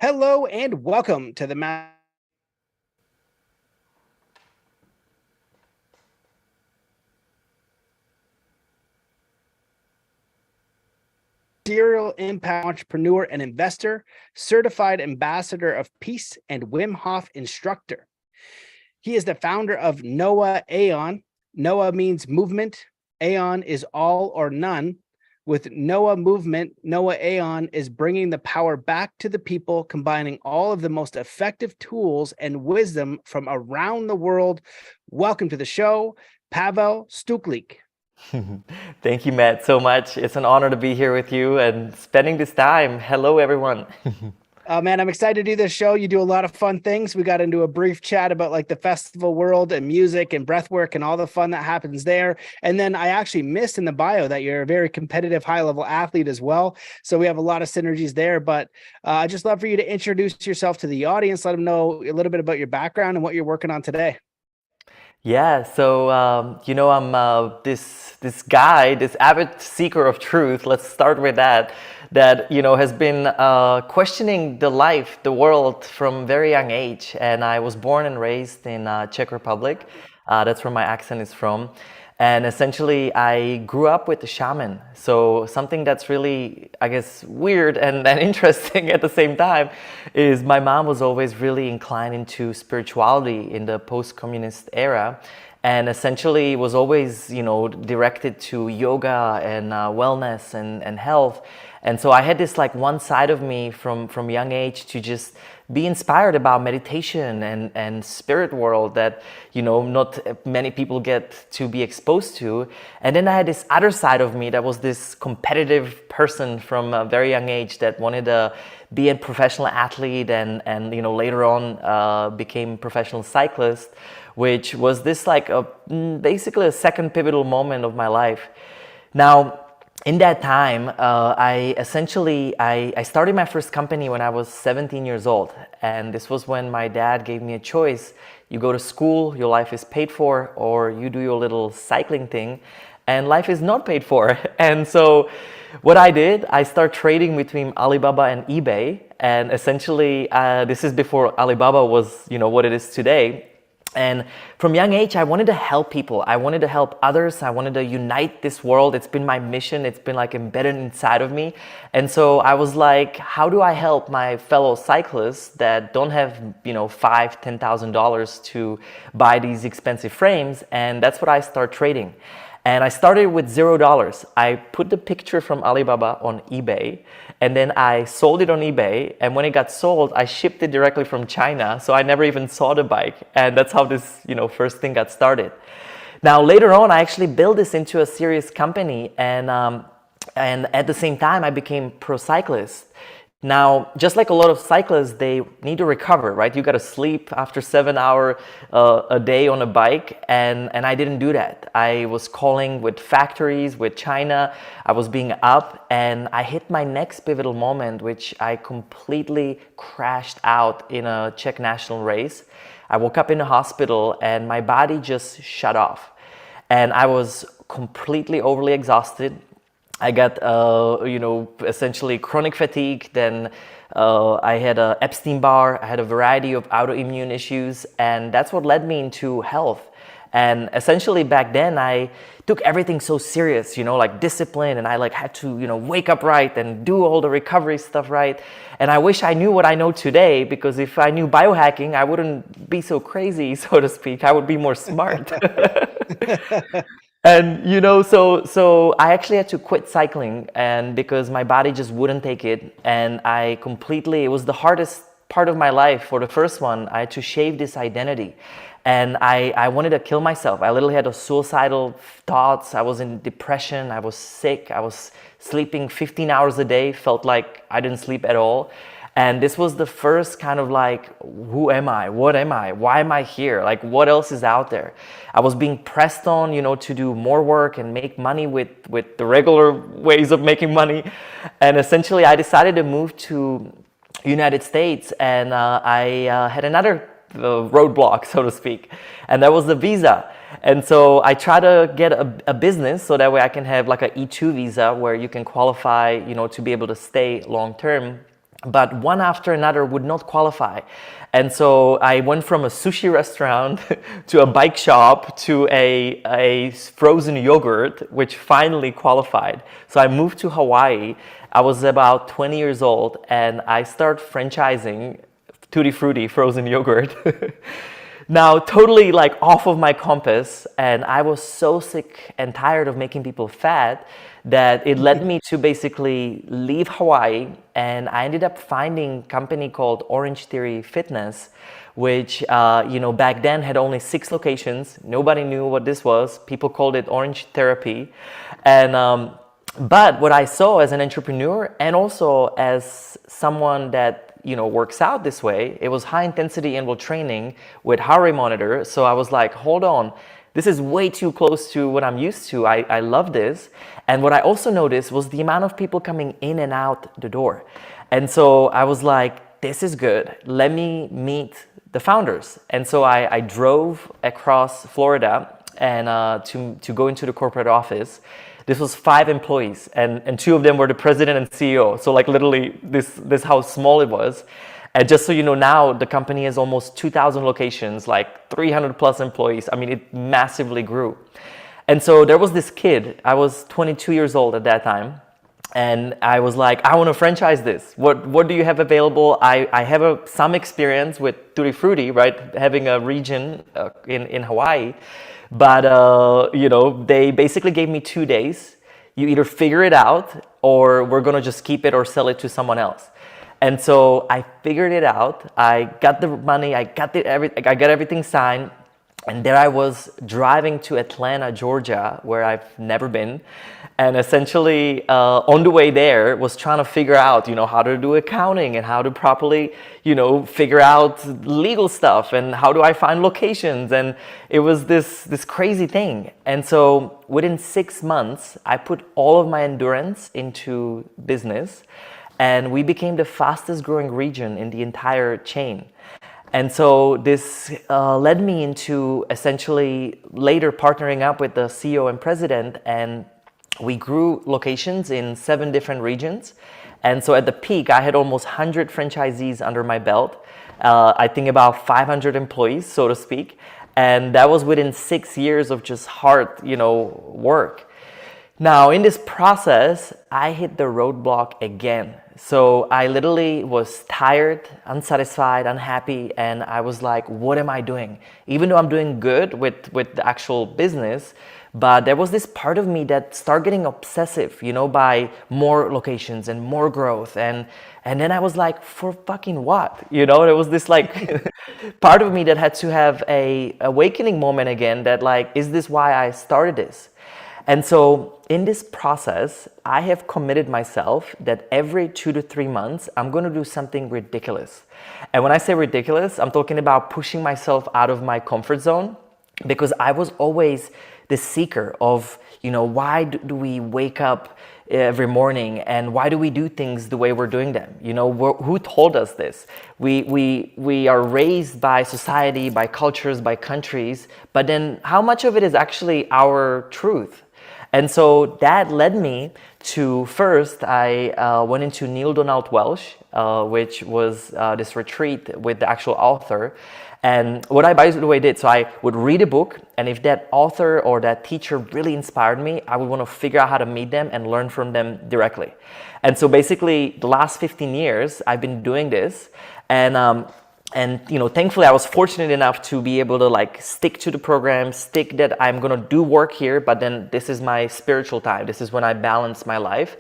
Hello and welcome to the serial impact entrepreneur and investor, certified ambassador of peace, and Wim Hof instructor. He is the founder of Noah Aeon. Noah means movement. Aeon is all or none. With Noah Movement, Noah Aeon is bringing the power back to the people, combining all of the most effective tools and wisdom from around the world. Welcome to the show, Pavel Stuchlik. Thank you, Matt, so much. It's an honor to be here with you and spending this time. Hello, everyone. Man, I'm excited to do this show. You do a lot of fun things. We got into a brief chat about like the festival world and music and breathwork and all the fun that happens there. And then I actually missed in the bio that you're a very competitive, high-level athlete as well. So we have a lot of synergies there. But I'd just love for you to introduce yourself to the audience. Let them know a little bit about your background and what you're working on today. Yeah, so I'm this guy, this avid seeker of truth. Let's start with that. That has been questioning the life, the world from very young age. And I was born and raised in Czech Republic. That's where my accent is from. And essentially, I grew up with the shaman. So something that's really, I guess, weird and interesting at the same time is my mom was always really inclined into spirituality in the post-communist era. And essentially was always, directed to yoga and wellness and health. And so I had this like one side of me from young age to just be inspired about meditation and spirit world that, not many people get to be exposed to. And then I had this other side of me that was this competitive person from a very young age that wanted to be a professional athlete and later on became professional cyclist, which was this like basically a second pivotal moment of my life. Now, in that time, I started my first company when I was 17 years old. And this was when my dad gave me a choice. You go to school, your life is paid for, or you do your little cycling thing, and life is not paid for. And so what I did, I started trading between Alibaba and eBay. And essentially, this is before Alibaba was, what it is today. And from young age, I wanted to help people. I wanted to help others. I wanted to unite this world. It's been my mission. It's been like embedded inside of me. And so I was like, how do I help my fellow cyclists that don't have, $5,000, $10,000 to buy these expensive frames? And that's what I started trading. And I started with $0. I put the picture from Alibaba on eBay, and then I sold it on eBay. And when it got sold, I shipped it directly from China. So I never even saw the bike. And that's how this, first thing got started. Now, later on, I actually built this into a serious company. And at the same time, I became pro cyclist. Now, just like a lot of cyclists, they need to recover, right? You got to sleep after 7 hours a day on a bike, and I didn't do that. I was calling with factories, with China. I was being up, and I hit my next pivotal moment, which I completely crashed out in a Czech national race. I woke up in the hospital, and my body just shut off. And I was completely overly exhausted. I got, essentially chronic fatigue. Then I had a Epstein-Barr. I had a variety of autoimmune issues, and that's what led me into health. And essentially back then, I took everything so serious, like discipline, and I like had to, wake up right and do all the recovery stuff right. And I wish I knew what I know today, because if I knew biohacking, I wouldn't be so crazy, so to speak. I would be more smart. And so I actually had to quit cycling, and because my body just wouldn't take it, and it was the hardest part of my life. For the first one, I had to shave this identity, and I wanted to kill myself. I literally had suicidal thoughts. I was in depression. I was sick. I was sleeping 15 hours a day. Felt like I didn't sleep at all. And this was the first kind of like, who am I? What am I? Why am I here? Like, what else is out there? I was being pressed on, to do more work and make money with the regular ways of making money. And essentially, I decided to move to United States, and I had another roadblock, so to speak. And that was the visa. And so I try to get a business so that way I can have like an E2 visa where you can qualify, to be able to stay long term. but one after another would not qualify. And so I went from a sushi restaurant to a bike shop to a frozen yogurt, which finally qualified. So I moved to Hawaii. I was about 20 years old, and I started franchising Tutti Frutti frozen yogurt. Now, totally like off of my compass, and I was so sick and tired of making people fat that it led me to basically leave Hawaii, and I ended up finding a company called Orange Theory Fitness, which back then had only 6 locations. Nobody knew what this was. People called it Orange Therapy, and but what I saw as an entrepreneur and also as someone that works out this way, it was high intensity interval training with heart rate monitor. So I was like, hold on, this is way too close to what I'm used to. I love this. And what I also noticed was the amount of people coming in and out the door. And so I was like, this is good. Let me meet the founders. And so I drove across Florida and to go into the corporate office. This was 5 employees, and 2 of them were the president and CEO. So like literally this how small it was. And just so you know, now the company has almost 2,000 locations, like 300 plus employees. I mean, it massively grew. And so there was this kid, I was 22 years old at that time. And I was like, I want to franchise this. What do you have available? I have some experience with Tutti Frutti, right? Having a region in Hawaii. But, they basically gave me 2 days. You either figure it out or we're going to just keep it or sell it to someone else. And so I figured it out. I got the money. I got everything signed. And there I was driving to Atlanta, Georgia, where I've never been. And essentially on the way there was trying to figure out, how to do accounting and how to properly, figure out legal stuff and how do I find locations. And it was this crazy thing. And so within 6 months, I put all of my endurance into business, and we became the fastest growing region in the entire chain. And so this led me into essentially later partnering up with the CEO and president, and we grew locations in 7 different regions. And so at the peak, I had almost 100 franchisees under my belt. I think about 500 employees, so to speak. And that was within 6 years of just hard, work. Now, in this process, I hit the roadblock again. So I literally was tired, unsatisfied, unhappy, and I was like, what am I doing? Even though I'm doing good with the actual business, but there was this part of me that started getting obsessive, by more locations and more growth. And then I was like, for fucking what? There was this like part of me that had to have a awakening moment again that like, is this why I started this? And so in this process, I have committed myself that every 2 to 3 months, I'm going to do something ridiculous. And when I say ridiculous, I'm talking about pushing myself out of my comfort zone, because I was always the seeker of, why do we wake up every morning and why do we do things the way we're doing them? Who told us this? We are raised by society, by cultures, by countries, but then how much of it is actually our truth? And so that led me to, first, I went into Neil Donald Welsh, which was this retreat with the actual author. And what I, by the way, did, so I would read a book, and if that author or that teacher really inspired me, I would want to figure out how to meet them and learn from them directly. And so basically, the last 15 years, I've been doing this. And thankfully I was fortunate enough to be able to like stick to the program, stick that I'm going to do work here, but then this is my spiritual time. This is when I balance my life.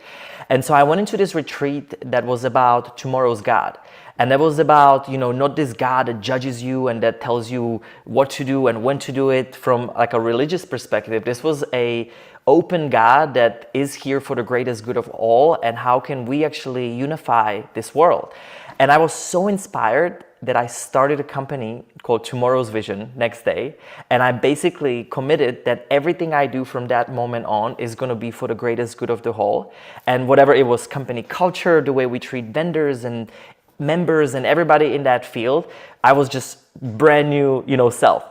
And so I went into this retreat that was about tomorrow's God. And that was about, not this God that judges you and that tells you what to do and when to do it from like a religious perspective. This was a open God that is here for the greatest good of all, and how can we actually unify this world. And I was so inspired that I started a company called Tomorrow's Vision next day. And I basically committed that everything I do from that moment on is going to be for the greatest good of the whole. And whatever it was, company culture, the way we treat vendors and members and everybody in that field, I was just brand new, self.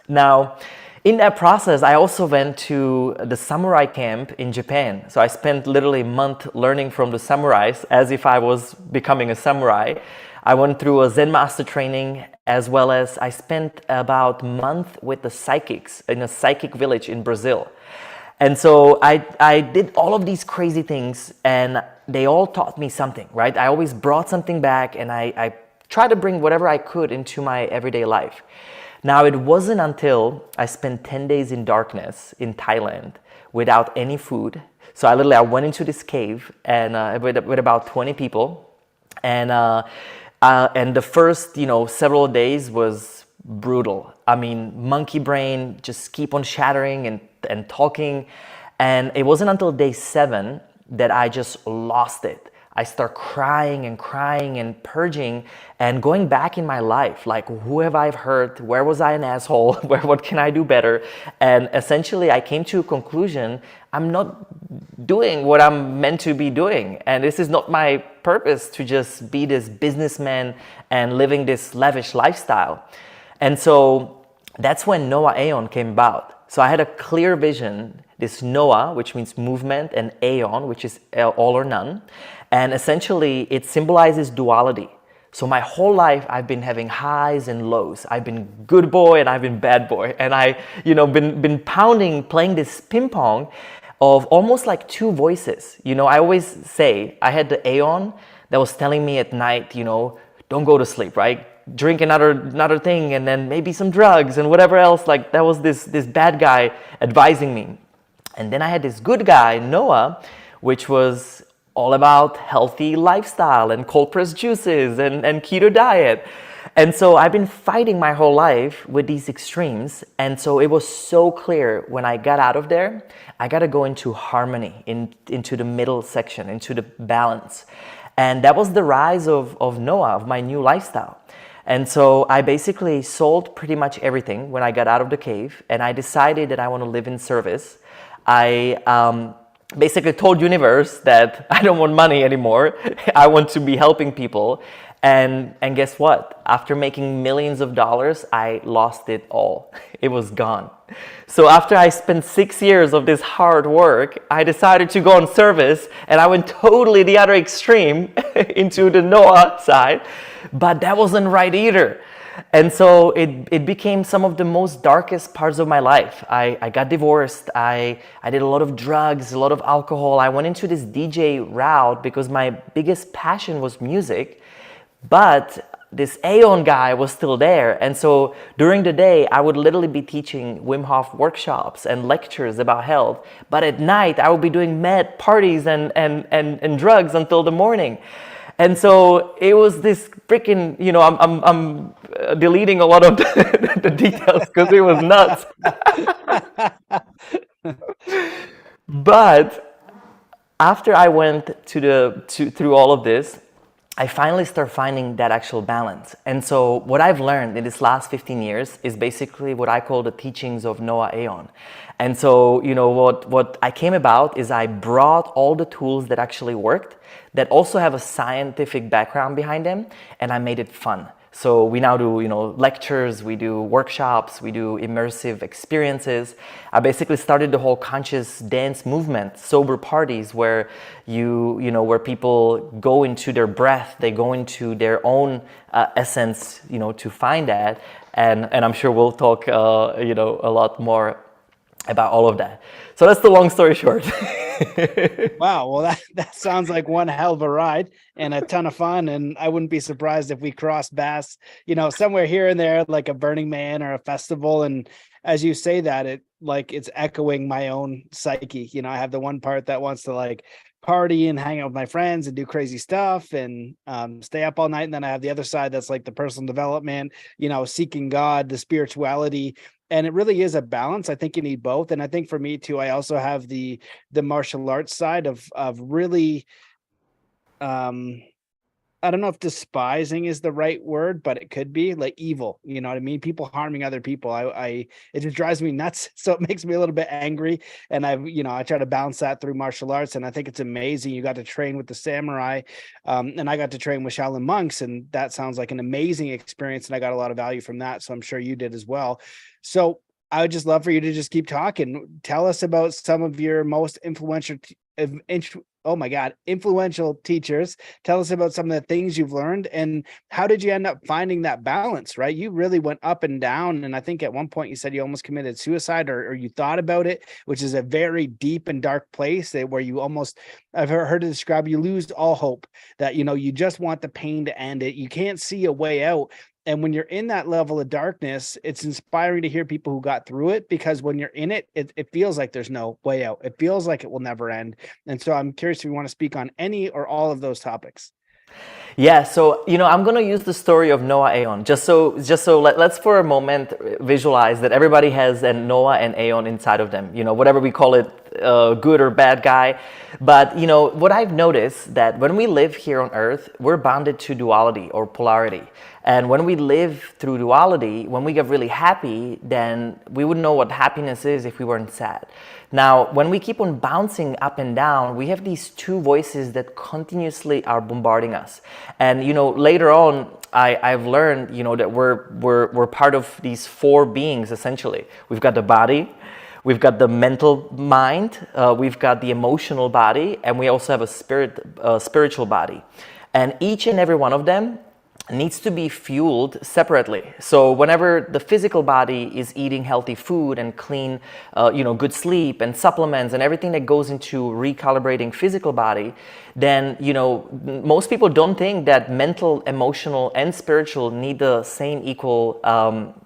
Now, In that process, I also went to the samurai camp in Japan. So I spent literally a month learning from the samurais as if I was becoming a samurai. I went through a Zen master training, as well as I spent about a month with the psychics in a psychic village in Brazil. And so I did all of these crazy things, and they all taught me something, right? I always brought something back, and I tried to bring whatever I could into my everyday life. Now, it wasn't until I spent 10 days in darkness in Thailand without any food. So I went into this cave and with about 20 people, and the first several days was brutal. I mean, monkey brain just keep on shattering and talking, and it wasn't until day 7 that I just lost it. I start crying and purging and going back in my life, like, who have I hurt? Where was I an asshole? What can I do better? And essentially I came to a conclusion, I'm not doing what I'm meant to be doing. And this is not my purpose to just be this businessman and living this lavish lifestyle. And so that's when Noah Aeon came about. So I had a clear vision, this Noah, which means movement, and Aeon, which is all or none. And essentially, it symbolizes duality. So my whole life, I've been having highs and lows. I've been good boy and I've been bad boy. And I, been playing this ping pong of almost like two voices. I always say, I had the Aeon that was telling me at night, don't go to sleep, right? Drink another thing, and then maybe some drugs and whatever else. Like, that was this bad guy advising me. And then I had this good guy, Noah, which was all about healthy lifestyle and cold pressed juices and keto diet. And so I've been fighting my whole life with these extremes. And so it was so clear when I got out of there, I got to go into harmony, into the middle section, into the balance. And that was the rise of Noah, of my new lifestyle. And so I basically sold pretty much everything when I got out of the cave, and I decided that I want to live in service. I basically told universe that I don't want money anymore. I want to be helping people. And guess what? After making millions of dollars, I lost it all. It was gone. So after I spent 6 years of this hard work, I decided to go on service, and I went totally the other extreme into the Noah side, but that wasn't right either. And so it became some of the most darkest parts of my life. I got divorced. I did a lot of drugs, a lot of alcohol. I went into this DJ route because my biggest passion was music. But this Aeon guy was still there. And so during the day, I would literally be teaching Wim Hof workshops and lectures about health. But at night, I would be doing mad parties and drugs until the morning. And so it was this freaking, I'm deleting a lot of the details because it was nuts. But after I went through all of this, I finally start finding that actual balance. And so what I've learned in this last 15 years is basically what I call the teachings of Noah Aeon. And so, what I came about is I brought all the tools that actually worked, that also have a scientific background behind them, and I made it fun. So we now do, lectures, we do workshops, we do immersive experiences. I basically started the whole conscious dance movement, sober parties, where where people go into their breath, they go into their own essence, to find that. And I'm sure we'll talk, a lot more about all of that. So that's the long story short. Wow. Well, that sounds like one hell of a ride and a ton of fun. And I wouldn't be surprised if we crossed paths, somewhere here and there, like a Burning Man or a festival. And as you say that, it's echoing my own psyche. I have the one part that wants to like party and hang out with my friends and do crazy stuff and stay up all night. And then I have the other side that's like the personal development, seeking God, the spirituality. And it really is a balance. I think you need both. And I think for me too, I also have the martial arts side of really, I don't know if despising is the right word, but it could be like evil. You know what I mean? People harming other people. It just drives me nuts. So it makes me a little bit angry. And I try to balance that through martial arts. And I think it's amazing. You got to train with the samurai. And I got to train with Shaolin monks. And that sounds like an amazing experience. And I got a lot of value from that. So I'm sure you did as well. So I would just love for you to just keep talking. Tell us about some of your most influential teachers. Tell us about some of the things you've learned, and how did you end up finding that balance, right? You really went up and down. And I think at one point you said you almost committed suicide, or you thought about it, which is a very deep and dark place where you almost, I've heard it described, you lose all hope, that, you just want the pain to end it. You can't see a way out. And when you're in that level of darkness, it's inspiring to hear people who got through it, because when you're in it, it feels like there's no way out. It feels like it will never end. And so I'm curious if you want to speak on any or all of those topics. Yeah, so I'm gonna use the story of Noah Aeon just so let's for a moment visualize that everybody has a Noah and Aeon inside of them. Whatever we call it, good or bad guy. But what I've noticed, that when we live here on Earth, we're bounded to duality or polarity. And when we live through duality, when we get really happy, then we wouldn't know what happiness is if we weren't sad. Now, when we keep on bouncing up and down, we have these two voices that continuously are bombarding us. And later on, I've learned that we're part of these four beings essentially. We've got the body, we've got the mental mind, we've got the emotional body, and we also have a spiritual body. And each and every one of them needs to be fueled separately. So whenever the physical body is eating healthy food and clean, good sleep and supplements and everything that goes into recalibrating physical body, then, most people don't think that mental, emotional, and spiritual need the same equal,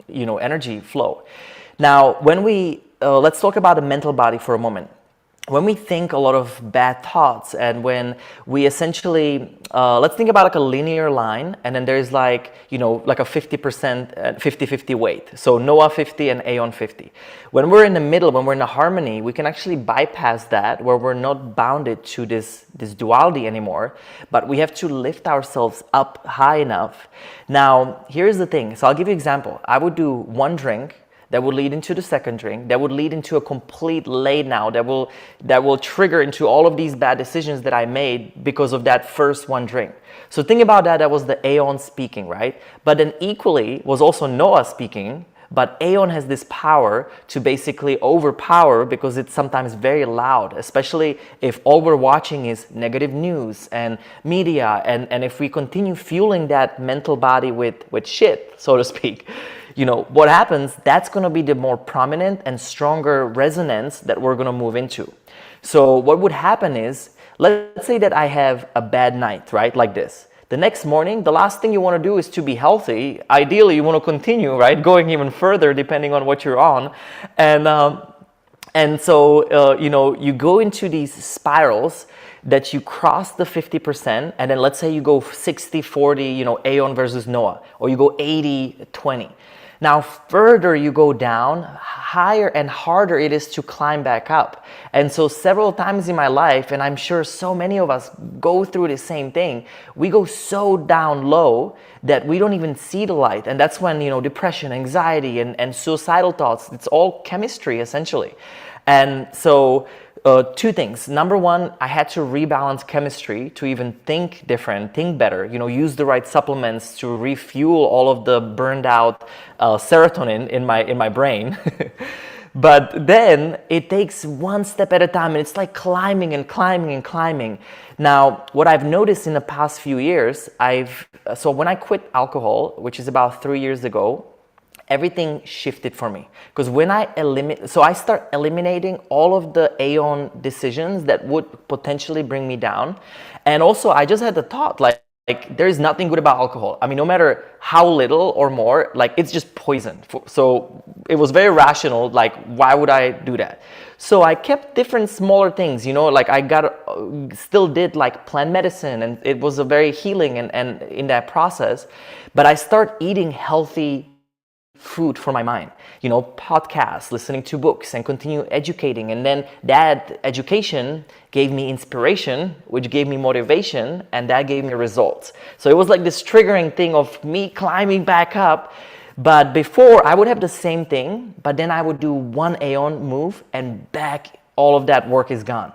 energy flow. Now, when we, let's talk about the mental body for a moment. When we think a lot of bad thoughts, and when we essentially, let's think about like a linear line, and then there's like a 50%, 50-50 weight. So Noah 50 and Aeon 50. When we're in the middle, when we're in a harmony, we can actually bypass that, where we're not bounded to this duality anymore, but we have to lift ourselves up high enough. Now, here's the thing. So I'll give you an example. I would do one drink, that would lead into the second drink, that would lead into a complete lay now, that will trigger into all of these bad decisions that I made because of that first one drink. So think about that. That was the Aeon speaking, right? But then equally was also Noah speaking, but Aeon has this power to basically overpower, because it's sometimes very loud, especially if all we're watching is negative news and media, and if we continue fueling that mental body with shit, so to speak. What happens, that's going to be the more prominent and stronger resonance that we're going to move into. So what would happen is, let's say that I have a bad night, right? Like this. The next morning, the last thing you want to do is to be healthy. Ideally, you want to continue, right? Going even further, depending on what you're on. And so, you go into these spirals that you cross the 50%, and then let's say you go 60-40, Aeon versus Noah, or you go 80-20. Now, further you go down, higher and harder it is to climb back up. And so several times in my life, and I'm sure so many of us go through the same thing, we go so down low that we don't even see the light. And that's when, depression, anxiety, and suicidal thoughts, it's all chemistry essentially. And so two things. Number one, I had to rebalance chemistry to even think different, think better, use the right supplements to refuel all of the burned out serotonin in my brain. But then it takes one step at a time, and it's like climbing and climbing and climbing. Now, what I've noticed in the past few years, so when I quit alcohol, which is about 3 years ago, everything shifted for me, because when I start eliminating all of the Aeon decisions that would potentially bring me down. And also I just had the thought, like there's nothing good about alcohol. I mean, no matter how little or more, like it's just poison. So it was very rational, like why would I do that? So I kept different smaller things, like I still did like plant medicine, and it was a very healing and in that process. But I start eating healthy food for my mind, podcasts, listening to books, and continue educating. And then that education gave me inspiration, which gave me motivation, and that gave me results. So it was like this triggering thing of me climbing back up. But before, I would have the same thing, but then I would do one Aeon move, and back, all of that work is gone.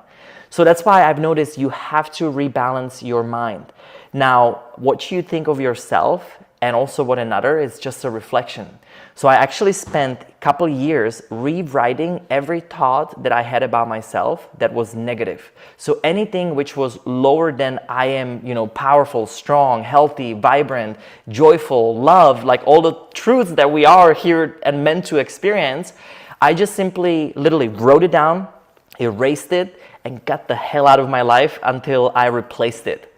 So that's why I've noticed you have to rebalance your mind. Now, what you think of yourself and also one another is just a reflection. So I actually spent a couple years rewriting every thought that I had about myself that was negative. So anything which was lower than I am, powerful, strong, healthy, vibrant, joyful, love, like all the truths that we are here and meant to experience, I just simply literally wrote it down, erased it, and got the hell out of my life until I replaced it.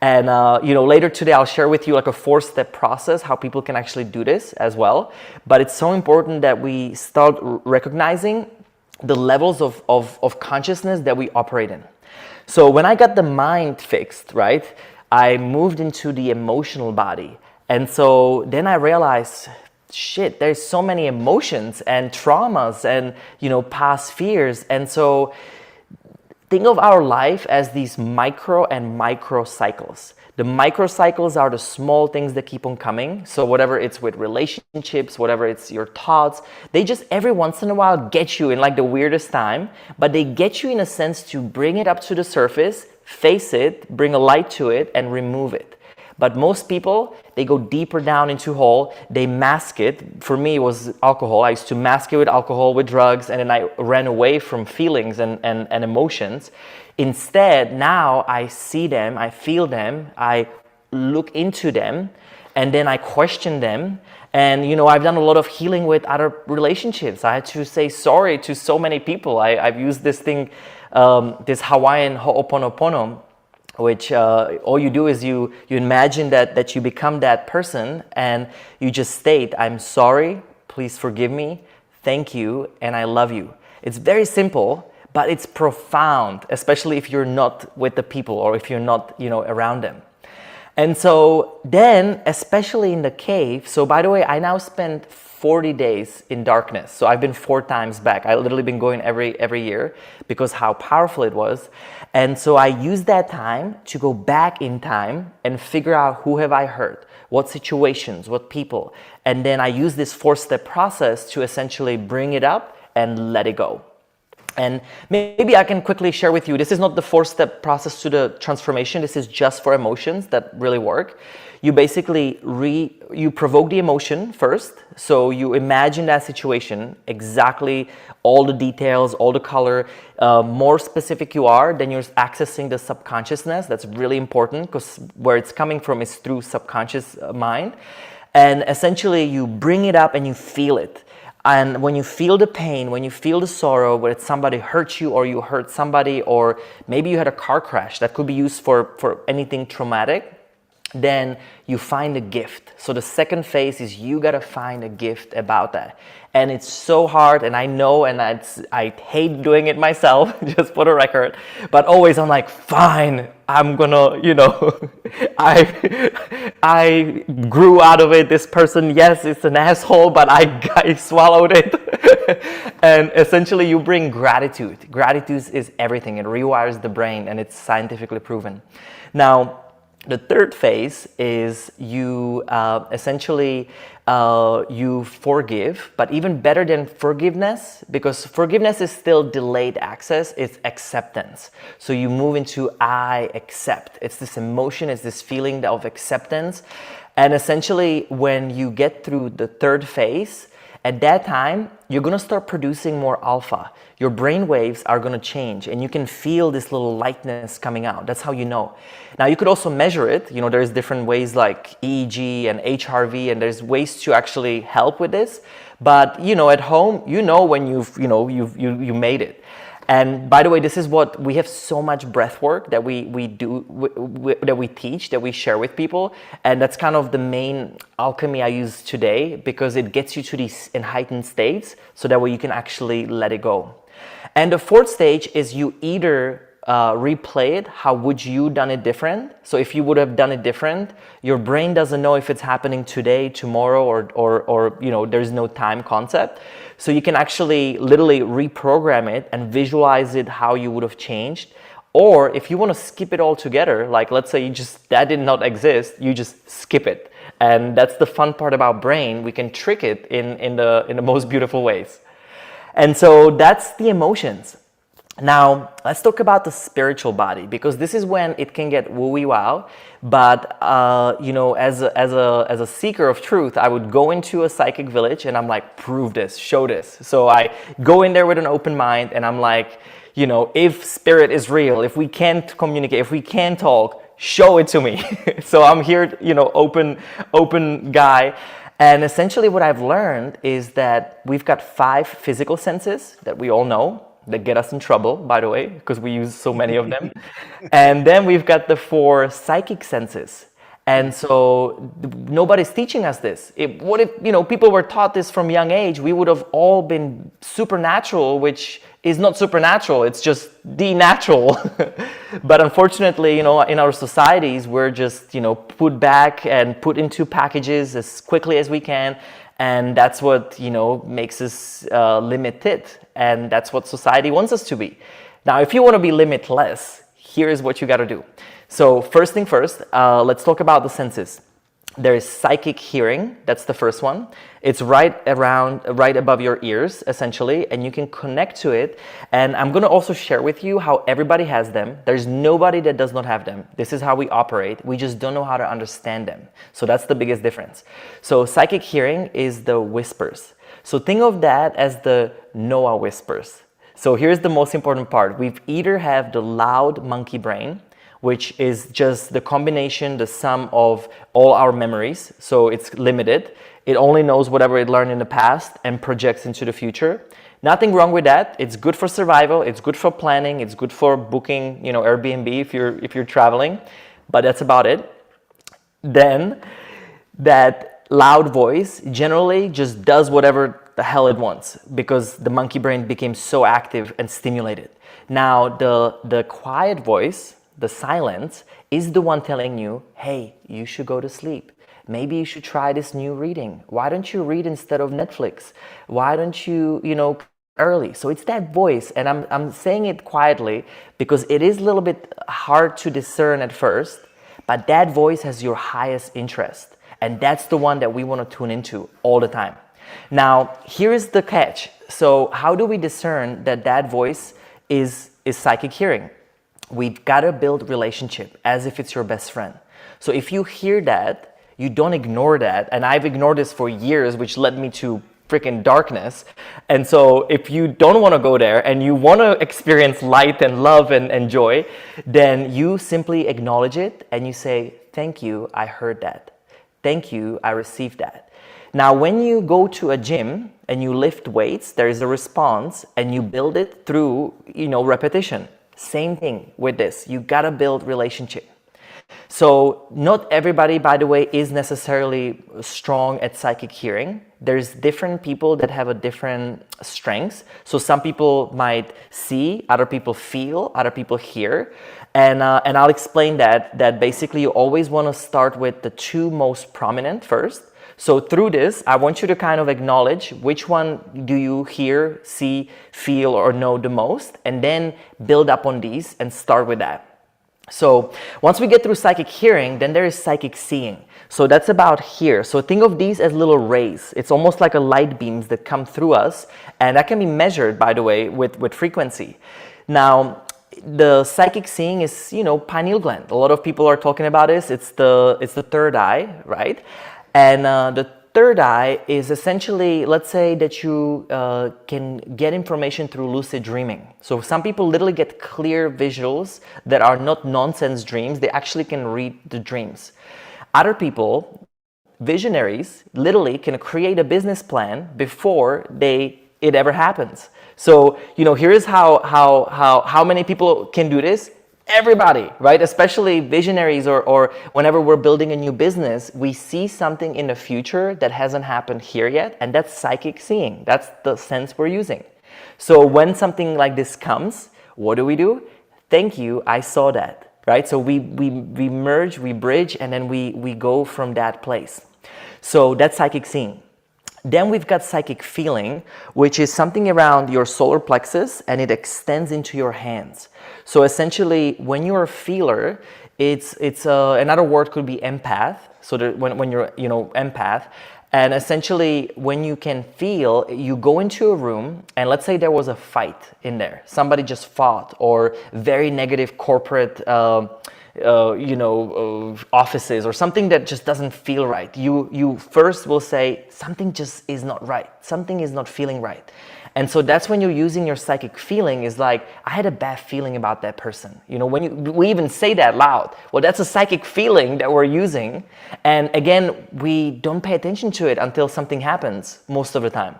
And later today I'll share with you like a 4-step process how people can actually do this as well. But it's so important that we start recognizing the levels of consciousness that we operate in. So when I got the mind fixed, right, I moved into the emotional body. And so then I realized, shit, there's so many emotions and traumas and, past fears. And so think of our life as these micro and micro cycles. The micro cycles are the small things that keep on coming. So whatever it's with relationships, whatever it's your thoughts, they just every once in a while get you in like the weirdest time, but they get you in a sense to bring it up to the surface, face it, bring a light to it, and remove it. But most people, they go deeper down into hole, they mask it. For me, it was alcohol. I used to mask it with alcohol, with drugs, and then I ran away from feelings and emotions. Instead, now I see them, I feel them, I look into them, and then I question them. And, I've done a lot of healing with other relationships. I had to say sorry to so many people. I've used this thing, this Hawaiian ho'oponopono, which all you do is you imagine that you become that person and you just state, I'm sorry, please forgive me, thank you, and I love you. It's very simple, but it's profound, especially if you're not with the people or if you're not, around them. And so then, especially in the cave, so by the way, I now spend 40 days in darkness. So I've been 4 times back. I literally been going every year because how powerful it was. And so I use that time to go back in time and figure out who have I hurt, what situations, what people. And then I use this 4-step process to essentially bring it up and let it go. And maybe I can quickly share with you, this is not the 4-step process to the transformation. This is just for emotions that really work. You basically you provoke the emotion first. So you imagine that situation, exactly all the details, all the color. More specific you are, then you're accessing the subconsciousness. That's really important because where it's coming from is through subconscious mind. And essentially you bring it up and you feel it. And when you feel the pain, when you feel the sorrow, whether it's somebody hurt you or you hurt somebody, or maybe you had a car crash that could be used for anything traumatic, then you find a gift. So the second phase is you gotta find a gift about that. And it's so hard, and I know, and I hate doing it myself, just for the record, but always I'm like, fine, I'm gonna, I grew out of it. This person, yes, it's an asshole, but I swallowed it. And essentially you bring gratitude. Gratitude is everything. It rewires the brain, and it's scientifically proven. Now, the third phase is you essentially you forgive, but even better than forgiveness, because forgiveness is still delayed access, it's acceptance. So you move into I accept. It's this emotion, it's this feeling of acceptance. And essentially when you get through the third phase, at that time, you're gonna start producing more alpha. Your brain waves are gonna change and you can feel this little lightness coming out. That's how you know. Now you could also measure it. There's different ways like EEG and HRV, and there's ways to actually help with this. But at home, when you made it. And by the way, this is what we have so much breath work that we do, that we teach, that we share with people. And that's kind of the main alchemy I use today, because it gets you to these heightened states so that way you can actually let it go. And the fourth stage is you either replay it. How would you done it different? So if you would have done it different, your brain doesn't know if it's happening today, tomorrow, or there's no time concept. So you can actually literally reprogram it and visualize it how you would have changed. Or if you want to skip it altogether, like let's say that did not exist, you just skip it. And that's the fun part about brain. We can trick it in the most beautiful ways. And so that's the emotions. Now, let's talk about the spiritual body, because this is when it can get wooey wow. But, as a seeker of truth, I would go into a psychic village and I'm like, prove this, show this. So I go in there with an open mind and I'm like, if spirit is real, if we can't communicate, if we can't talk, show it to me. So I'm here, open guy. And essentially what I've learned is that we've got 5 physical senses that we all know, that get us in trouble, by the way, because we use so many of them. And then we've got the 4 psychic senses. And so nobody's teaching us this. What if people were taught this from young age? We would have all been supernatural, which is not supernatural. It's just denatural. But unfortunately, in our societies, we're just put back and put into packages as quickly as we can. And that's what, makes us limited. And that's what society wants us to be. Now, if you want to be limitless, here's what you got to do. So first thing first, let's talk about the senses. There is psychic hearing. That's the first one. It's right above your ears, essentially, and you can connect to it. And I'm going to also share with you how everybody has them. There's nobody that does not have them. This is how we operate. We just don't know how to understand them. So that's the biggest difference. So psychic hearing is the whispers. So think of that as the Noah whispers. So here's the most important part. We either have the loud monkey brain, which is just the combination, the sum of all our memories. So it's limited. It only knows whatever it learned in the past and projects into the future. Nothing wrong with that. It's good for survival. It's good for planning. It's good for booking, Airbnb if you're traveling. But that's about it. Then that loud voice generally just does whatever the hell it wants, because the monkey brain became so active and stimulated. Now the quiet voice, the silence, is the one telling you, hey, you should go to sleep. Maybe you should try this new reading. Why don't you read instead of Netflix? Why don't you, early? So it's that voice, and I'm saying it quietly because it is a little bit hard to discern at first, but that voice has your highest interest, and that's the one that we want to tune into all the time. Now, here is the catch. So how do we discern that voice is psychic hearing? We've got to build relationship as if it's your best friend. So if you hear that, you don't ignore that. And I've ignored this for years, which led me to freaking darkness. And so if you don't want to go there and you want to experience light and love and joy, then you simply acknowledge it and you say, thank you, I heard that. Thank you, I received that. Now, when you go to a gym and you lift weights, there is a response and you build it through, repetition. Same thing with this. You gotta build relationship. So not everybody, by the way, is necessarily strong at psychic hearing. There's different people that have a different strengths. So some people might see, other people feel, other people hear. And I'll explain that basically you always want to start with the 2 most prominent first. So through this, I want you to kind of acknowledge which one do you hear, see, feel, or know the most, and then build up on these and start with that. So once we get through psychic hearing, then there is psychic seeing. So that's about here. So think of these as little rays. It's almost like a light beams that come through us, and that can be measured, by the way, with frequency. Now, the psychic seeing is, pineal gland. A lot of people are talking about this. It's the third eye, right? And the third eye is essentially, let's say that you can get information through lucid dreaming. So some people literally get clear visuals that are not nonsense dreams. They actually can read the dreams. Other people, visionaries, literally can create a business plan before it ever happens. So, here is how many people can do this. Everybody, right? Especially visionaries or whenever we're building a new business, we see something in the future that hasn't happened here yet, and that's psychic seeing. That's the sense we're using. So when something like this comes, what do? Thank you, I saw that, right? So we merge, we bridge, and then we go from that place. So that's psychic seeing. Then we've got psychic feeling, which is something around your solar plexus, and it extends into your hands. So essentially, when you're a feeler, it's another word could be empath. So when you're empath, And essentially, when you can feel, you go into a room and let's say there was a fight in there. Somebody just fought, or very negative corporate offices, or something that just doesn't feel right. You first will say, something just is not right. Something is not feeling right. And so that's when you're using your psychic feeling, is like, I had a bad feeling about that person. We even say that loud. Well, that's a psychic feeling that we're using. And again, we don't pay attention to it until something happens most of the time.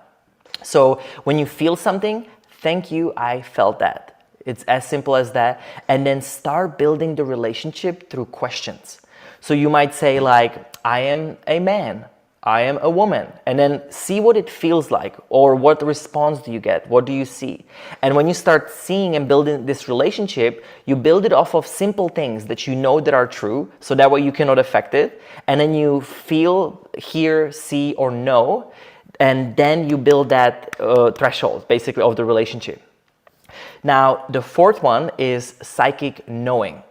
So when you feel something, thank you, I felt that. It's as simple as that. And then start building the relationship through questions. So you might say like, I am a man. I am a woman, and then see what it feels like, or what response do you get? What do you see? And when you start seeing and building this relationship, you build it off of simple things that you know that are true, so that way you cannot affect it. And then you feel, hear, see, or know, and then you build that threshold, basically, of the relationship. Now, the fourth one is psychic knowing.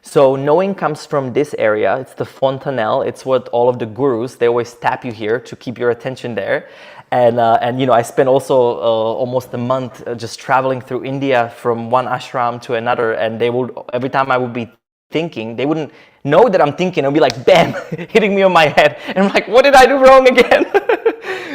So knowing comes from this area. It's the fontanelle. It's what all of the gurus, they always tap you here to keep your attention there. And I spent also almost a month just traveling through India from one ashram to another. And they would, every time I would be thinking, they wouldn't know that I'm thinking. It would be like, bam, hitting me on my head. And I'm like, what did I do wrong again?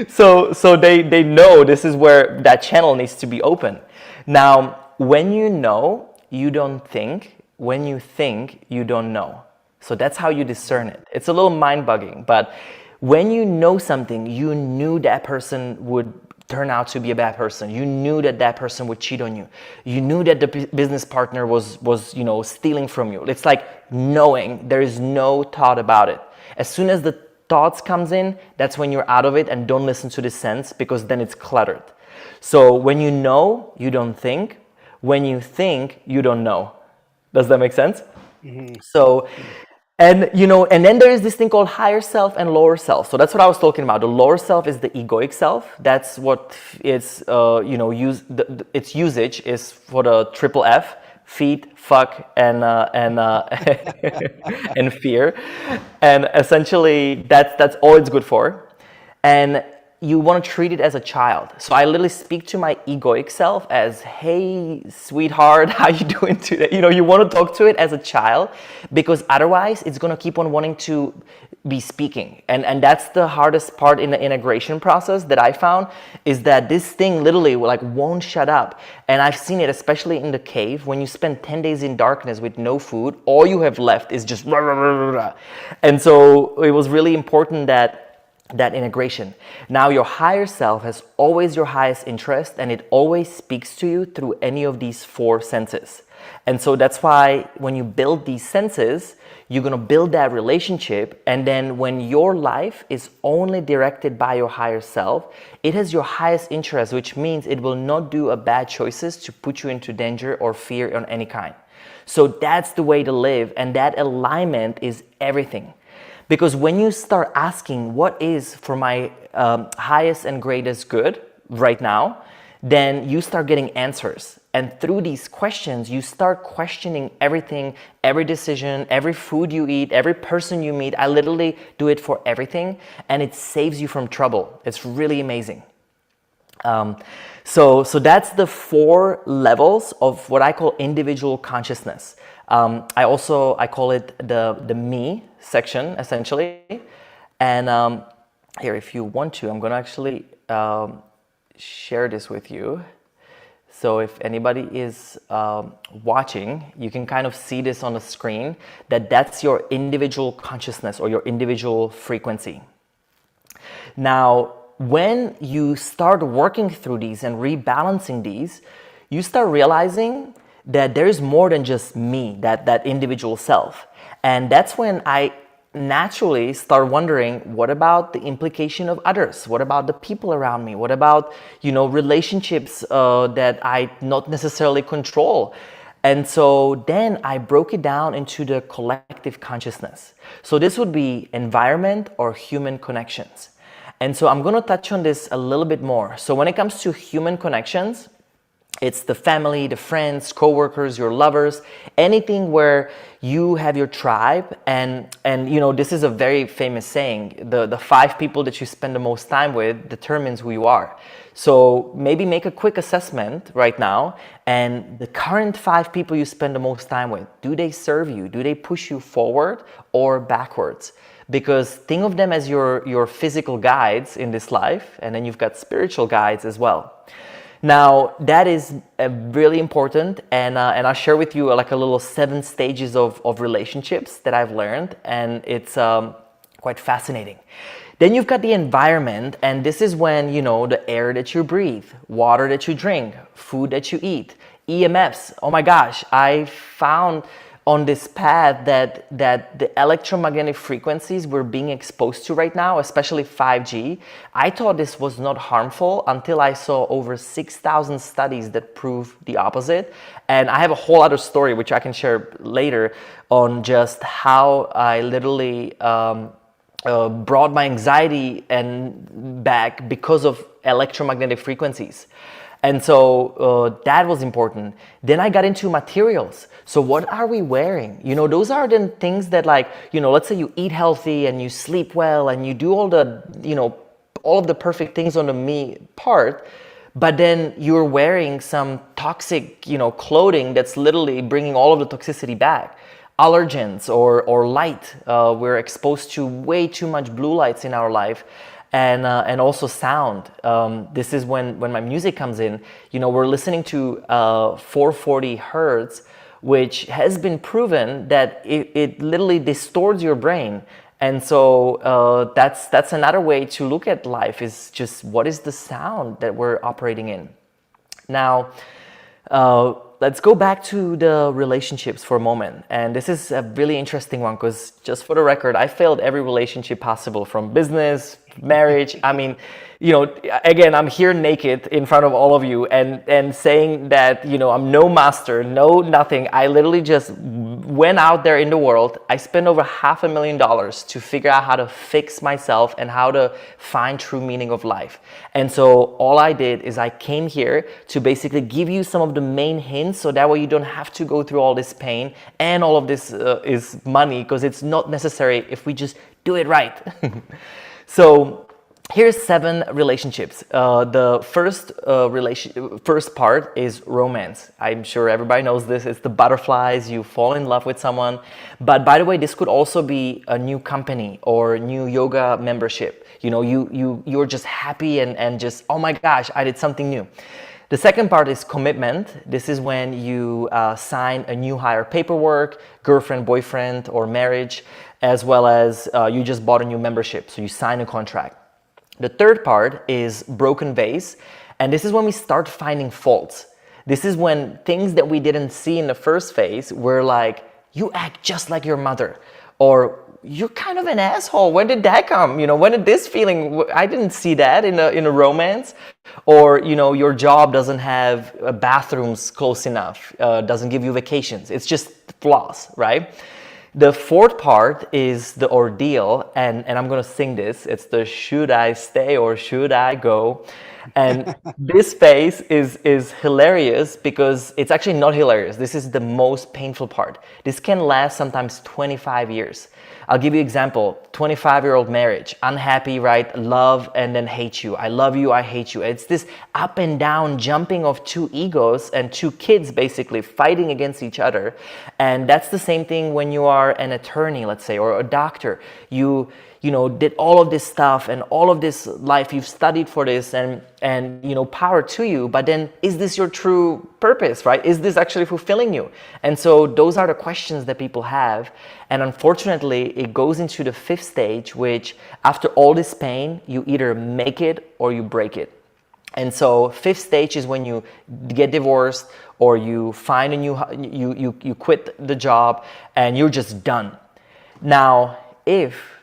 So they know this is where that channel needs to be open. Now, when you know, you don't think. When you think, you don't know. So that's how you discern it. It's a little mind-bugging, but when you know something, you knew that person would turn out to be a bad person. You knew that that person would cheat on you. You knew that the business partner was stealing from you. It's like knowing. There is no thought about it. As soon as the thoughts comes in, that's when you're out of it, and don't listen to the sense, because then it's cluttered. So when you know, you don't think. When you think, you don't know. Does that make sense? Mm-hmm. So, and then there is this thing called higher self and lower self. So that's what I was talking about. The lower self is the egoic self. That's what it's, its usage is for the triple F: feed, fuck, and and fear. And essentially, that's all it's good for. And you want to treat it as a child. So I literally speak to my egoic self as, hey, sweetheart, how you doing today? You want to talk to it as a child, because otherwise it's going to keep on wanting to be speaking. And that's the hardest part in the integration process that I found, is that this thing literally won't shut up. And I've seen it, especially in the cave, when you spend 10 days in darkness with no food, all you have left is just rah, rah, rah, rah. And so it was really important that integration. Now, your higher self has always your highest interest, and it always speaks to you through any of these four senses. And so that's why when you build these senses, you're going to build that relationship. And then when your life is only directed by your higher self, it has your highest interest, which means it will not do a bad choices to put you into danger or fear on any kind. So that's the way to live, and that alignment is everything. Because when you start asking, what is for my highest and greatest good right now, then you start getting answers. And through these questions, you start questioning everything, every decision, every food you eat, every person you meet. I literally do it for everything, and it saves you from trouble. It's really amazing. So that's the 4 levels of what I call individual consciousness. I call it the me section, essentially. And here, if you want to, I'm going to actually share this with you. So if anybody is watching, you can kind of see this on the screen, that's your individual consciousness or your individual frequency. Now, when you start working through these and rebalancing these, you start realizing that there is more than just me, that individual self. And that's when I naturally start wondering, what about the implication of others? What about the people around me? What about, relationships that I not necessarily control? And so then I broke it down into the collective consciousness. So this would be environment or human connections. And so I'm going to touch on this a little bit more. So when it comes to human connections, It's the family, the friends, coworkers, your lovers, anything where you have your tribe. And you know, this is a very famous saying, the 5 people that you spend the most time with determines who you are. So maybe make a quick assessment right now, and the current 5 people you spend the most time with, do they serve you? Do they push you forward or backwards? Because think of them as your physical guides in this life, and then you've got spiritual guides as well. Now, that is really important, and I'll share with you like a little 7 stages of relationships that I've learned, and it's quite fascinating. Then you've got the environment, and this is when, you know, the air that you breathe, water that you drink, food that you eat, EMFs. Oh my gosh, I found on this path that the electromagnetic frequencies we're being exposed to right now, especially 5G, I thought this was not harmful until I saw over 6,000 studies that prove the opposite. And I have a whole other story, which I can share later, on just how I literally brought my anxiety and back because of electromagnetic frequencies. And so that was important. Then I got into materials. So what are we wearing? You know, those are the things that, like, you know, let's say you eat healthy and you sleep well and you do all the, you know, all of the perfect things on the me part, but then you're wearing some toxic, you know, clothing that's literally bringing all of the toxicity back. Allergens or light. We're exposed to way too much blue lights in our life. And also sound. This is when my music comes in. You know, we're listening to 440 hertz, which has been proven that it literally distorts your brain. And so that's another way to look at life, is just what is the sound that we're operating in. Now, let's go back to the relationships for a moment. And this is a really interesting one, because just for the record, I failed every relationship possible, from business, marriage. I mean, you know, again, I'm here naked in front of all of you and saying that, you know, I'm no master, no nothing. I literally just went out there in the world. I spent over $500,000 to figure out how to fix myself and how to find true meaning of life. And so all I did is I came here to basically give you some of the main hints, so that way you don't have to go through all this pain, and all of this is money, because it's not necessary if we just do it right. So here's 7 relationships. The first part is romance. I'm sure everybody knows this. It's the butterflies. You fall in love with someone. But by the way, this could also be a new company or a new yoga membership. You know, you're just happy and just, oh my gosh, I did something new. The second part is commitment. This is when you sign a new hire paperwork, girlfriend, boyfriend, or marriage, as well as you just bought a new membership, so you sign a contract. The third part is broken vase, and this is when we start finding faults. This is when things that we didn't see in the first phase were like, you act just like your mother, or you're kind of an asshole. When did that come? You know, when did this feeling? I didn't see that in a romance. Or, you know, your job doesn't have bathrooms close enough, doesn't give you vacations. It's just flaws, right? The fourth part is the ordeal, and I'm gonna sing this. It's the should I stay or should I go? And this phase is hilarious, because it's actually not hilarious. This is the most painful part. This can last sometimes 25 years. I'll give you an example. 25-year-old marriage, unhappy, right? Love and then hate you. I love you, I hate you. It's this up and down jumping of 2 egos and 2 kids basically fighting against each other. And that's the same thing when you are an attorney, let's say, or a doctor. You know, did all of this stuff and all of this life, you've studied for this, and you know, power to you, but then is this your true purpose, right? Is this actually fulfilling you? And so those are the questions that people have. And unfortunately, it goes into the 5th stage, which after all this pain, you either make it or you break it. And so 5th stage is when you get divorced, or you find a new, you quit the job and you're just done. Now, if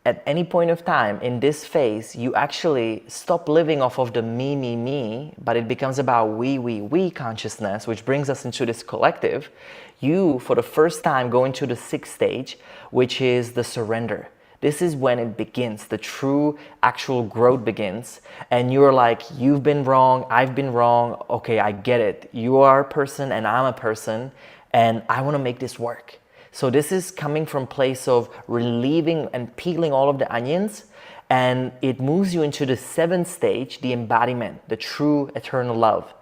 at any point of time in this phase, you actually stop living off of the me, but it becomes about we consciousness, which brings us into this collective, you, for the first time, go into the 6th stage, which is the surrender. This is when it begins, the true actual growth begins. And you're like, you've been wrong, I've been wrong. Okay, I get it. You are a person and I'm a person, and I want to make this work. So this is coming from a place of relieving and peeling all of the onions, and it moves you into the seventh stage, the embodiment, the true eternal love.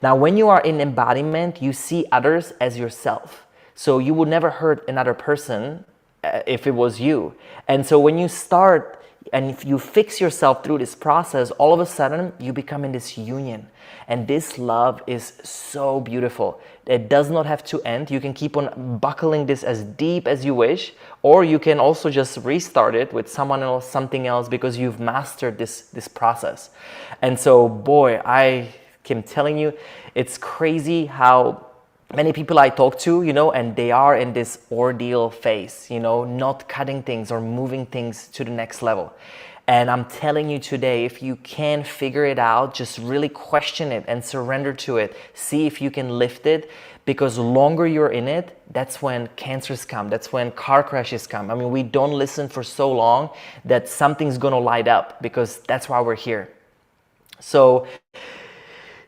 Now, when you are in embodiment, you see others as yourself. So you would never hurt another person if it was you. And so when you start and if you fix yourself through this process, all of a sudden you become in this union. And this love is so beautiful. It does not have to end. You can keep on buckling this as deep as you wish, or you can also just restart it with someone else, something else, because you've mastered this process. And so, boy, I am telling you, it's crazy how many people I talk to, and they are in this ordeal phase, not cutting things or moving things to the next level. And I'm telling you today, if you can figure it out, just really question it and surrender to it. See if you can lift it, because the longer you're in it, that's when cancers come. That's when car crashes come. I mean, we don't listen for so long that something's going to light up, because that's why we're here. So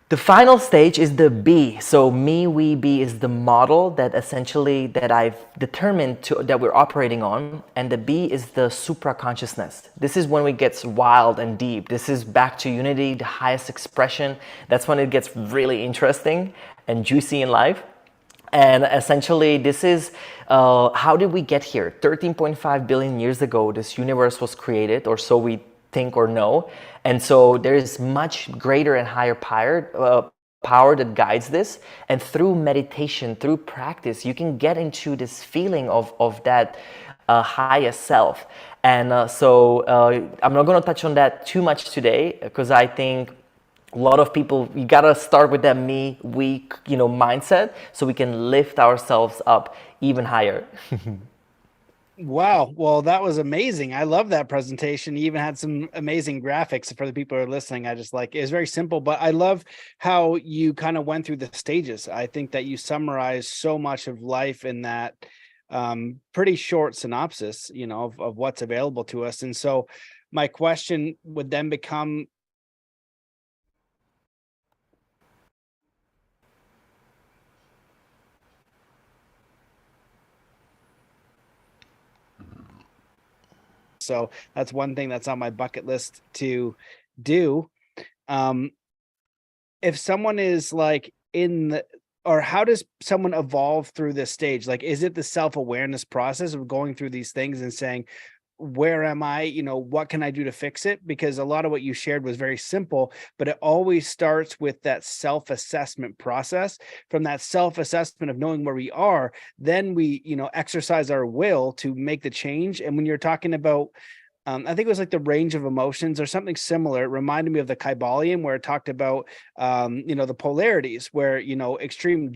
the final stage is the B. So me, we, be is the model that essentially that I've determined that we're operating on. And the B is the supra-consciousness. This is when it gets wild and deep. This is back to unity, the highest expression. That's when it gets really interesting and juicy in life. And essentially, this is how did we get here? 13.5 billion years ago, this universe was created, or so we think or know. And so there is much greater and higher power that guides this. And through meditation, through practice, you can get into this feeling of that highest self. And so I'm not going to touch on that too much today, because I think a lot of people, you got to start with that me, we, mindset, so we can lift ourselves up even higher. Wow. Well, that was amazing. I love that presentation. You even had some amazing graphics for the people who are listening. I just like, it was very simple, but I love how you kind of went through the stages. I think that you summarized so much of life in that pretty short synopsis, of what's available to us. And so my question would then become, so that's one thing that's on my bucket list to do. If someone is like or how does someone evolve through this stage? Like, is it the self-awareness process of going through these things and saying, where am I? What can I do to fix it? Because a lot of what you shared was very simple, but it always starts with that self-assessment process. From that self-assessment of knowing where we are, then we, exercise our will to make the change. And when you're talking about, I think it was like the range of emotions or something similar. It reminded me of the Kybalion, where it talked about, the polarities, where, extreme,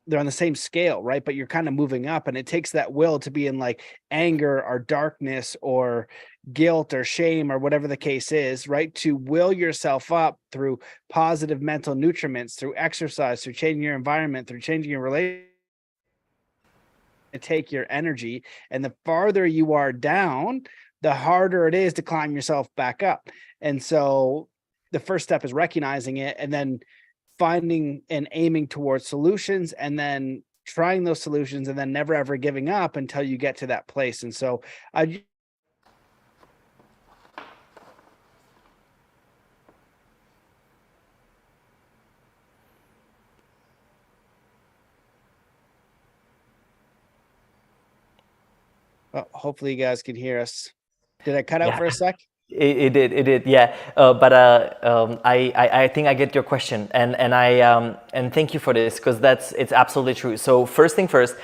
they're on the same scale, right? But you're kind of moving up, and it takes that will to be in like anger or darkness or guilt or shame or whatever the case is, right? To will yourself up through positive mental nutriments, through exercise, through changing your environment, through changing your relationship, to take your energy. And the farther you are down, the harder it is to climb yourself back up. And so the first step is recognizing it, and then finding and aiming towards solutions, and then trying those solutions, and then never ever giving up until you get to that place. And so hopefully you guys can hear us. Did I cut out for a sec? It did, yeah. But I think I get your question, and thank you for this, because it's absolutely true. So first thing first,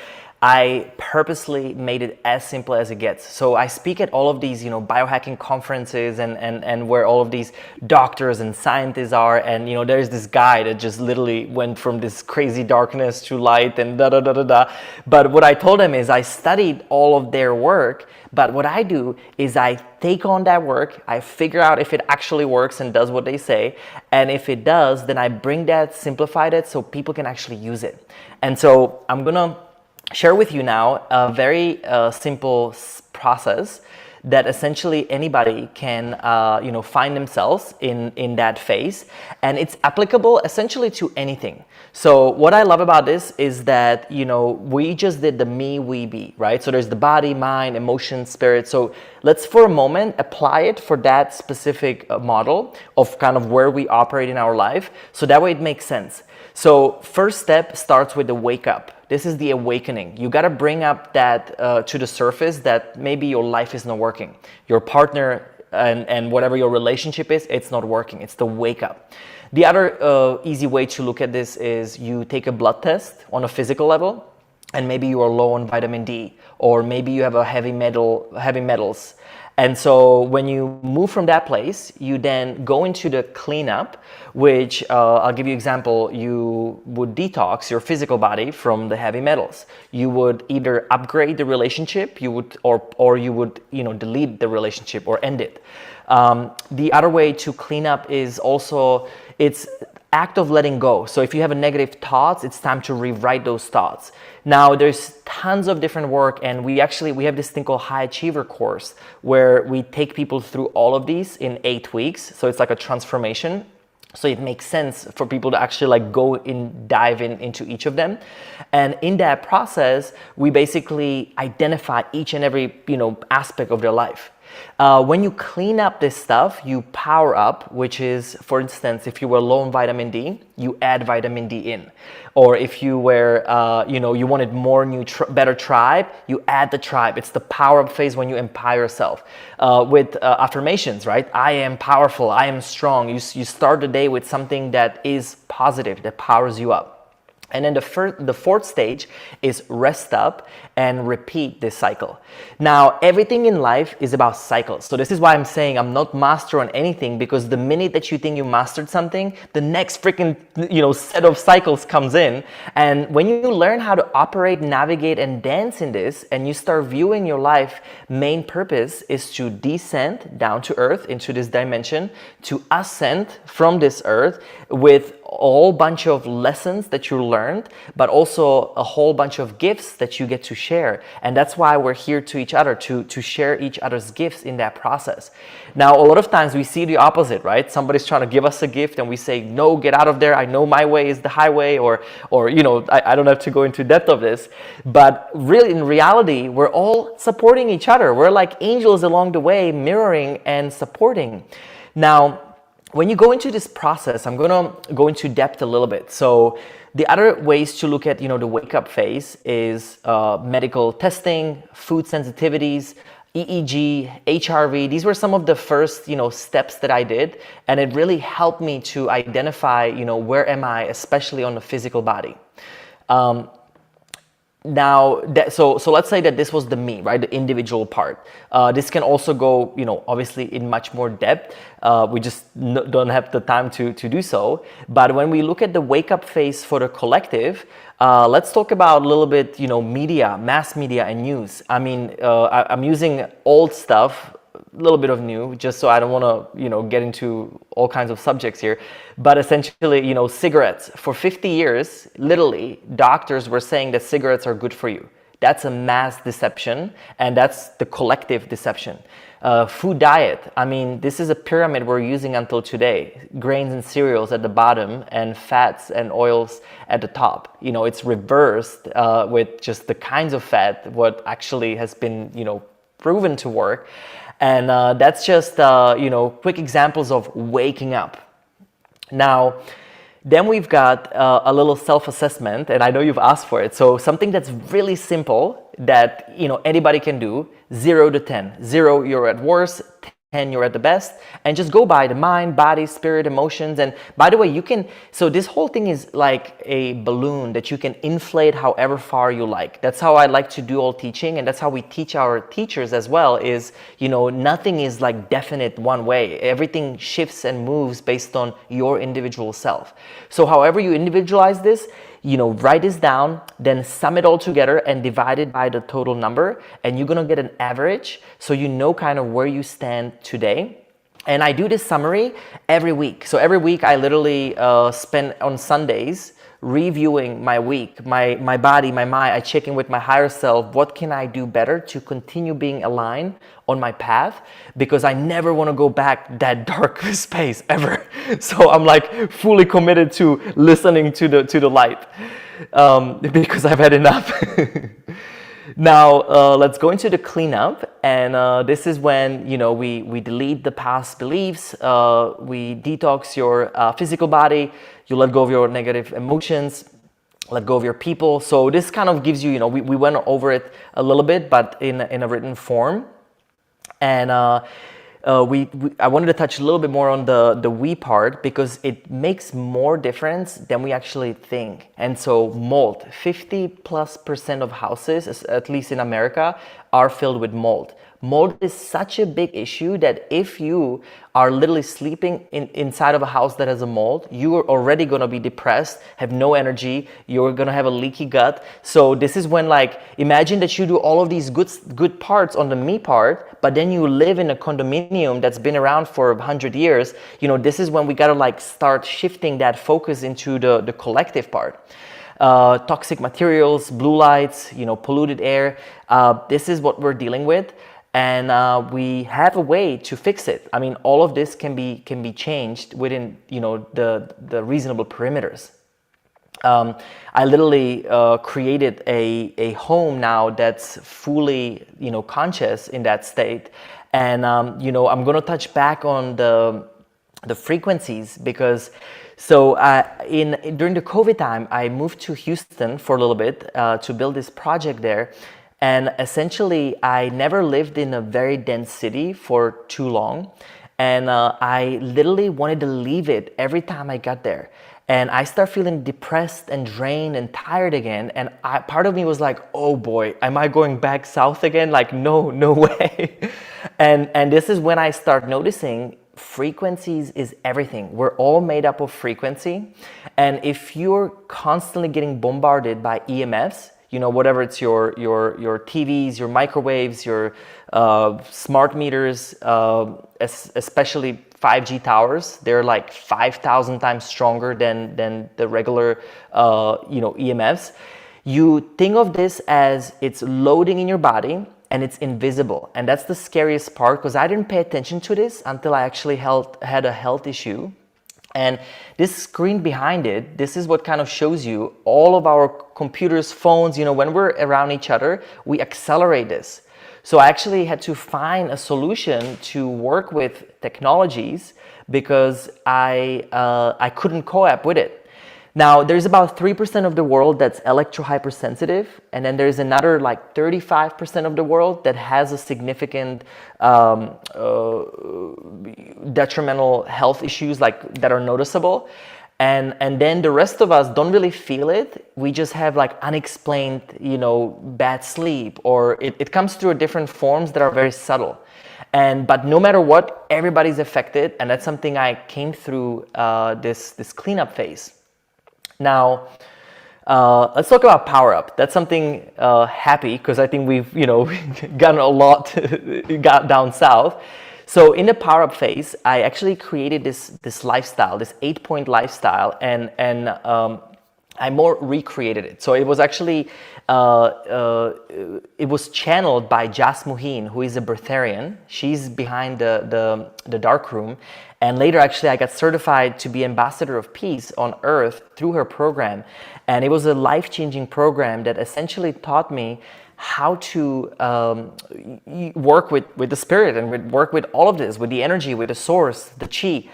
I purposely made it as simple as it gets. So I speak at all of these, biohacking conferences and where all of these doctors and scientists are. And, there's this guy that just literally went from this crazy darkness to light and da, da, da, da, da. But what I told them is I studied all of their work. But what I do is I take on that work, I figure out if it actually works and does what they say. And if it does, then I bring that, simplified it so people can actually use it. And so I'm going to share with you now a very simple process that essentially anybody can find themselves in that phase, and it's applicable essentially to anything. So what I love about this is that we just did the me, we, be, right? So there's the body, mind, emotion, spirit. So let's for a moment apply it for that specific model of kind of where we operate in our life, so that way it makes sense. So first step starts with the wake up. This is the awakening. You got to bring up that to the surface that maybe your life is not working. Your partner and whatever your relationship is, it's not working. It's the wake up. The other easy way to look at this is you take a blood test on a physical level, and maybe you are low on vitamin D, or maybe you have a heavy metals. And so when you move from that place, you then go into the cleanup, which I'll give you an example. You would detox your physical body from the heavy metals. You would either upgrade the relationship, or you would delete the relationship or end it. The other way to clean up is also it's act of letting go. So if you have a negative thoughts, it's time to rewrite those thoughts. Now there's tons of different work, and we have this thing called High Achiever course where we take people through all of these in 8 weeks. So it's like a transformation. So it makes sense for people to actually dive into each of them. And in that process, we basically identify each and every aspect of their life. When you clean up this stuff, you power up, which is, for instance, if you were low on vitamin D, you add vitamin D in. Or if you were, you wanted more better tribe, you add the tribe. It's the power up phase when you empower yourself. With affirmations, right? I am powerful, I am strong. You start the day with something that is positive, that powers you up. And then the fourth stage is rest up and repeat this cycle. Now, everything in life is about cycles. So this is why I'm saying I'm not master on anything, because the minute that you think you mastered something, the next freaking set of cycles comes in. And when you learn how to operate, navigate, and dance in this, and you start viewing your life, main purpose is to descend down to earth into this dimension, to ascend from this earth with a whole bunch of lessons that you learned, but also a whole bunch of gifts that you get to share. And that's why we're here to each other, to share each other's gifts in that process. Now, a lot of times we see the opposite, right? Somebody's trying to give us a gift and we say, no, get out of there. I know my way is the highway, or I don't have to go into depth of this. But really, in reality, we're all supporting each other. We're like angels along the way, mirroring and supporting. Now, when you go into this process, I'm going to go into depth a little bit. So the other ways to look at, the wake up phase is medical testing, food sensitivities, EEG, HRV. These were some of the first, steps that I did. And it really helped me to identify, where am I, especially on the physical body. Now, so let's say that this was the me, right? The individual part. This can also go, obviously in much more depth. We just don't have the time to do so. But when we look at the wake up phase for the collective, let's talk about a little bit, media, mass media and news. I mean, I'm using old stuff, a little bit of new, just so I don't want to, get into all kinds of subjects here. But essentially, cigarettes. For 50 years, literally, doctors were saying that cigarettes are good for you. That's a mass deception, and that's the collective deception. Food diet. I mean, this is a pyramid we're using until today. Grains and cereals at the bottom, and fats and oils at the top. It's reversed with just the kinds of fat, what actually has been, proven to work. And that's just, quick examples of waking up. Now, then we've got a little self-assessment, and I know you've asked for it. So something that's really simple that, anybody can do, 0 to 10. 0, you're at worst, 10, you're at the best, and just go by the mind, body, spirit, emotions. And by the way, so this whole thing is like a balloon that you can inflate however far you like. That's how I like to do all teaching, and that's how we teach our teachers as well, is, nothing is like definite one way. Everything shifts and moves based on your individual self. So however you individualize this, write this down, then sum it all together and divide it by the total number, and you're gonna get an average, so kind of where you stand today. And I do this summary every week. So every week I literally spend on Sundays reviewing my week, my body, my mind. I check in with my higher self. What can I do better to continue being aligned on my path? Because I never want to go back that dark space ever. So I'm like fully committed to listening to the light, because I've had enough. Now, let's go into the cleanup, and this is when, you know, we delete the past beliefs, we detox your physical body, you let go of your negative emotions, let go of your people. So this kind of gives you, you know, we went over it a little bit, but in a written form. And I wanted to touch a little bit more on the we part, because it makes more difference than we actually think. And so mold, 50+% of houses, at least in America, are filled with mold. Mold is such a big issue that if you are literally sleeping inside of a house that has a mold, you are already going to be depressed, have no energy, you're going to have a leaky gut. So this is when, like, imagine that you do all of these good parts on the me part, but then you live in a condominium that's been around for 100 years. You know, this is when we got to like start shifting that focus into the collective part. Toxic materials, blue lights, you know, polluted air. This is what we're dealing with. And we have a way to fix it. I mean, all of this can be changed within, you know, the reasonable perimeters. I literally created a home now that's fully, you know, conscious in that state. And you know, I'm gonna touch back on the frequencies, because during the COVID time, I moved to Houston for a little bit to build this project there. And essentially, I never lived in a very dense city for too long. And I literally wanted to leave it every time I got there. And I start feeling depressed and drained and tired again. And part of me was like, oh boy, am I going back south again? Like, no way. And this is when I start noticing frequencies is everything. We're all made up of frequency. And if you're constantly getting bombarded by EMFs, you know, whatever it's your TVs, your microwaves, your smart meters, especially 5G towers, they're like 5,000 times stronger than the regular, you know, EMFs. You think of this as it's loading in your body and it's invisible. And that's the scariest part, because I didn't pay attention to this until I actually had a health issue. And this screen behind it, this is what kind of shows you all of our computers, phones, you know, when we're around each other, we accelerate this. So I actually had to find a solution to work with technologies, because I couldn't co-op with it. Now, there's about 3% of the world that's electro-hypersensitive, and then there's another like 35% of the world that has a significant detrimental health issues like that are noticeable. And then the rest of us don't really feel it. We just have like unexplained, you know, bad sleep, or it comes through different forms that are very subtle. But no matter what, everybody's affected, and that's something I came through this cleanup phase. Now, let's talk about power up. That's something happy, because I think we've, you know, gotten a lot got down south. So in the power up phase, I actually created this lifestyle, this 8-point lifestyle, and I more recreated it. So it was actually it was channeled by Jas Muhin, who is a Breatharian. She's behind the dark room. And later, actually, I got certified to be ambassador of peace on Earth through her program. And it was a life-changing program that essentially taught me how to work with the spirit, and work with all of this, with the energy, with the source, the chi.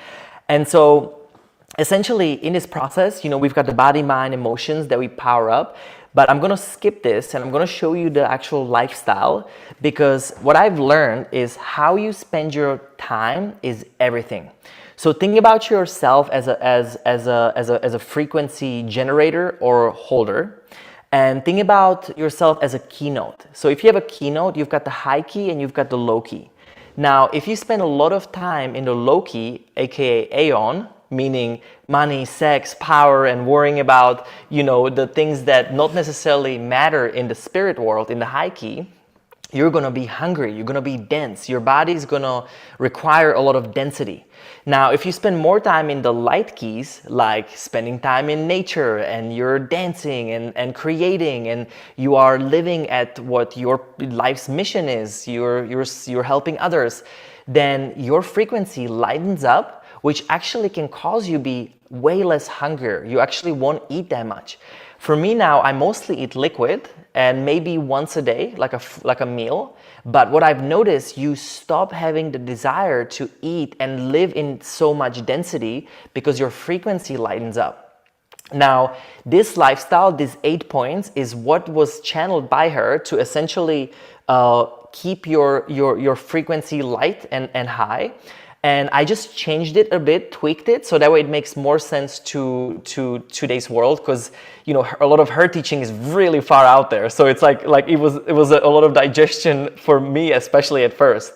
And so essentially in this process, you know, we've got the body, mind, emotions that we power up. But I'm going to skip this, and I'm going to show you the actual lifestyle, because what I've learned is how you spend your time is everything. So think about yourself as a frequency generator or holder, and think about yourself as a keynote. So if you have a keynote, you've got the high key and you've got the low key. Now, if you spend a lot of time in the low key, aka Aeon, meaning money, sex, power, and worrying about, you know, the things that not necessarily matter in the spirit world, in the high key, you're going to be hungry, you're going to be dense, your body's going to require a lot of density. Now, if you spend more time in the light keys, like spending time in nature and you're dancing and creating, and you are living at what your life's mission is, you're helping others, then your frequency lightens up, which actually can cause you be way less hungrier. You actually won't eat that much. For me now, I mostly eat liquid and maybe once a day, like a meal. But what I've noticed, you stop having the desire to eat and live in so much density because your frequency lightens up. Now, this lifestyle, these 8 points, is what was channeled by her to essentially keep your frequency light and high. And I just changed it a bit, tweaked it, so that way it makes more sense to today's world, because a lot of her teaching is really far out there. So it's like it was a lot of digestion for me, especially at first,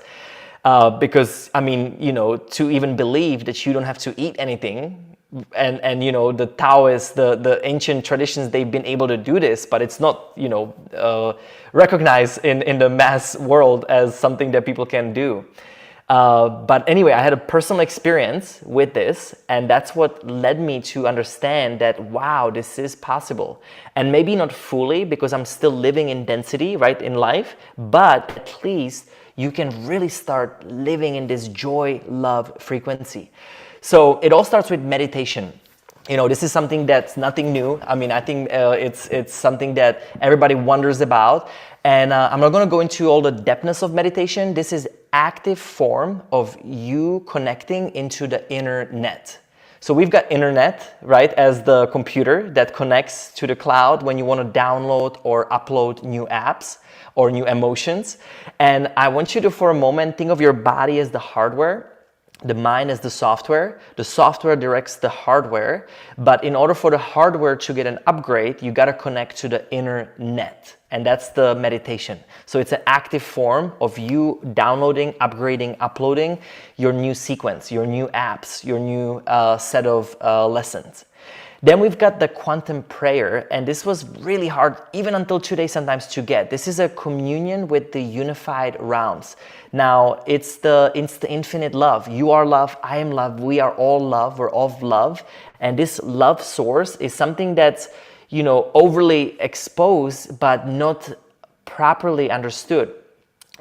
because to even believe that you don't have to eat anything, and the Taoists, the ancient traditions, they've been able to do this, but it's not recognized in the mass world as something that people can do. But anyway, I had a personal experience with this, and that's what led me to understand that, wow, this is possible. And maybe not fully, because I'm still living in density, right, in life, but at least you can really start living in this joy, love frequency. So it all starts with meditation. This is something that's nothing new. I think it's something that everybody wonders about. And I'm not going to go into all the depthness of meditation. This is active form of you connecting into the inner net. So we've got internet, right, as the computer that connects to the cloud when you want to download or upload new apps or new emotions. And I want you to, for a moment, think of your body as the hardware, the mind as the software. The software directs the hardware, but in order for the hardware to get an upgrade, you got to connect to the inner net. And that's the meditation. So it's an active form of you downloading, upgrading, uploading your new sequence, your new apps, your new set of lessons. Then we've got the quantum prayer, and this was really hard, even until today sometimes, to get. This is a communion with the unified realms. Now, it's the infinite love. You are love, I am love, we are all love, we're all love. And this love source is something that's, overly exposed, but not properly understood.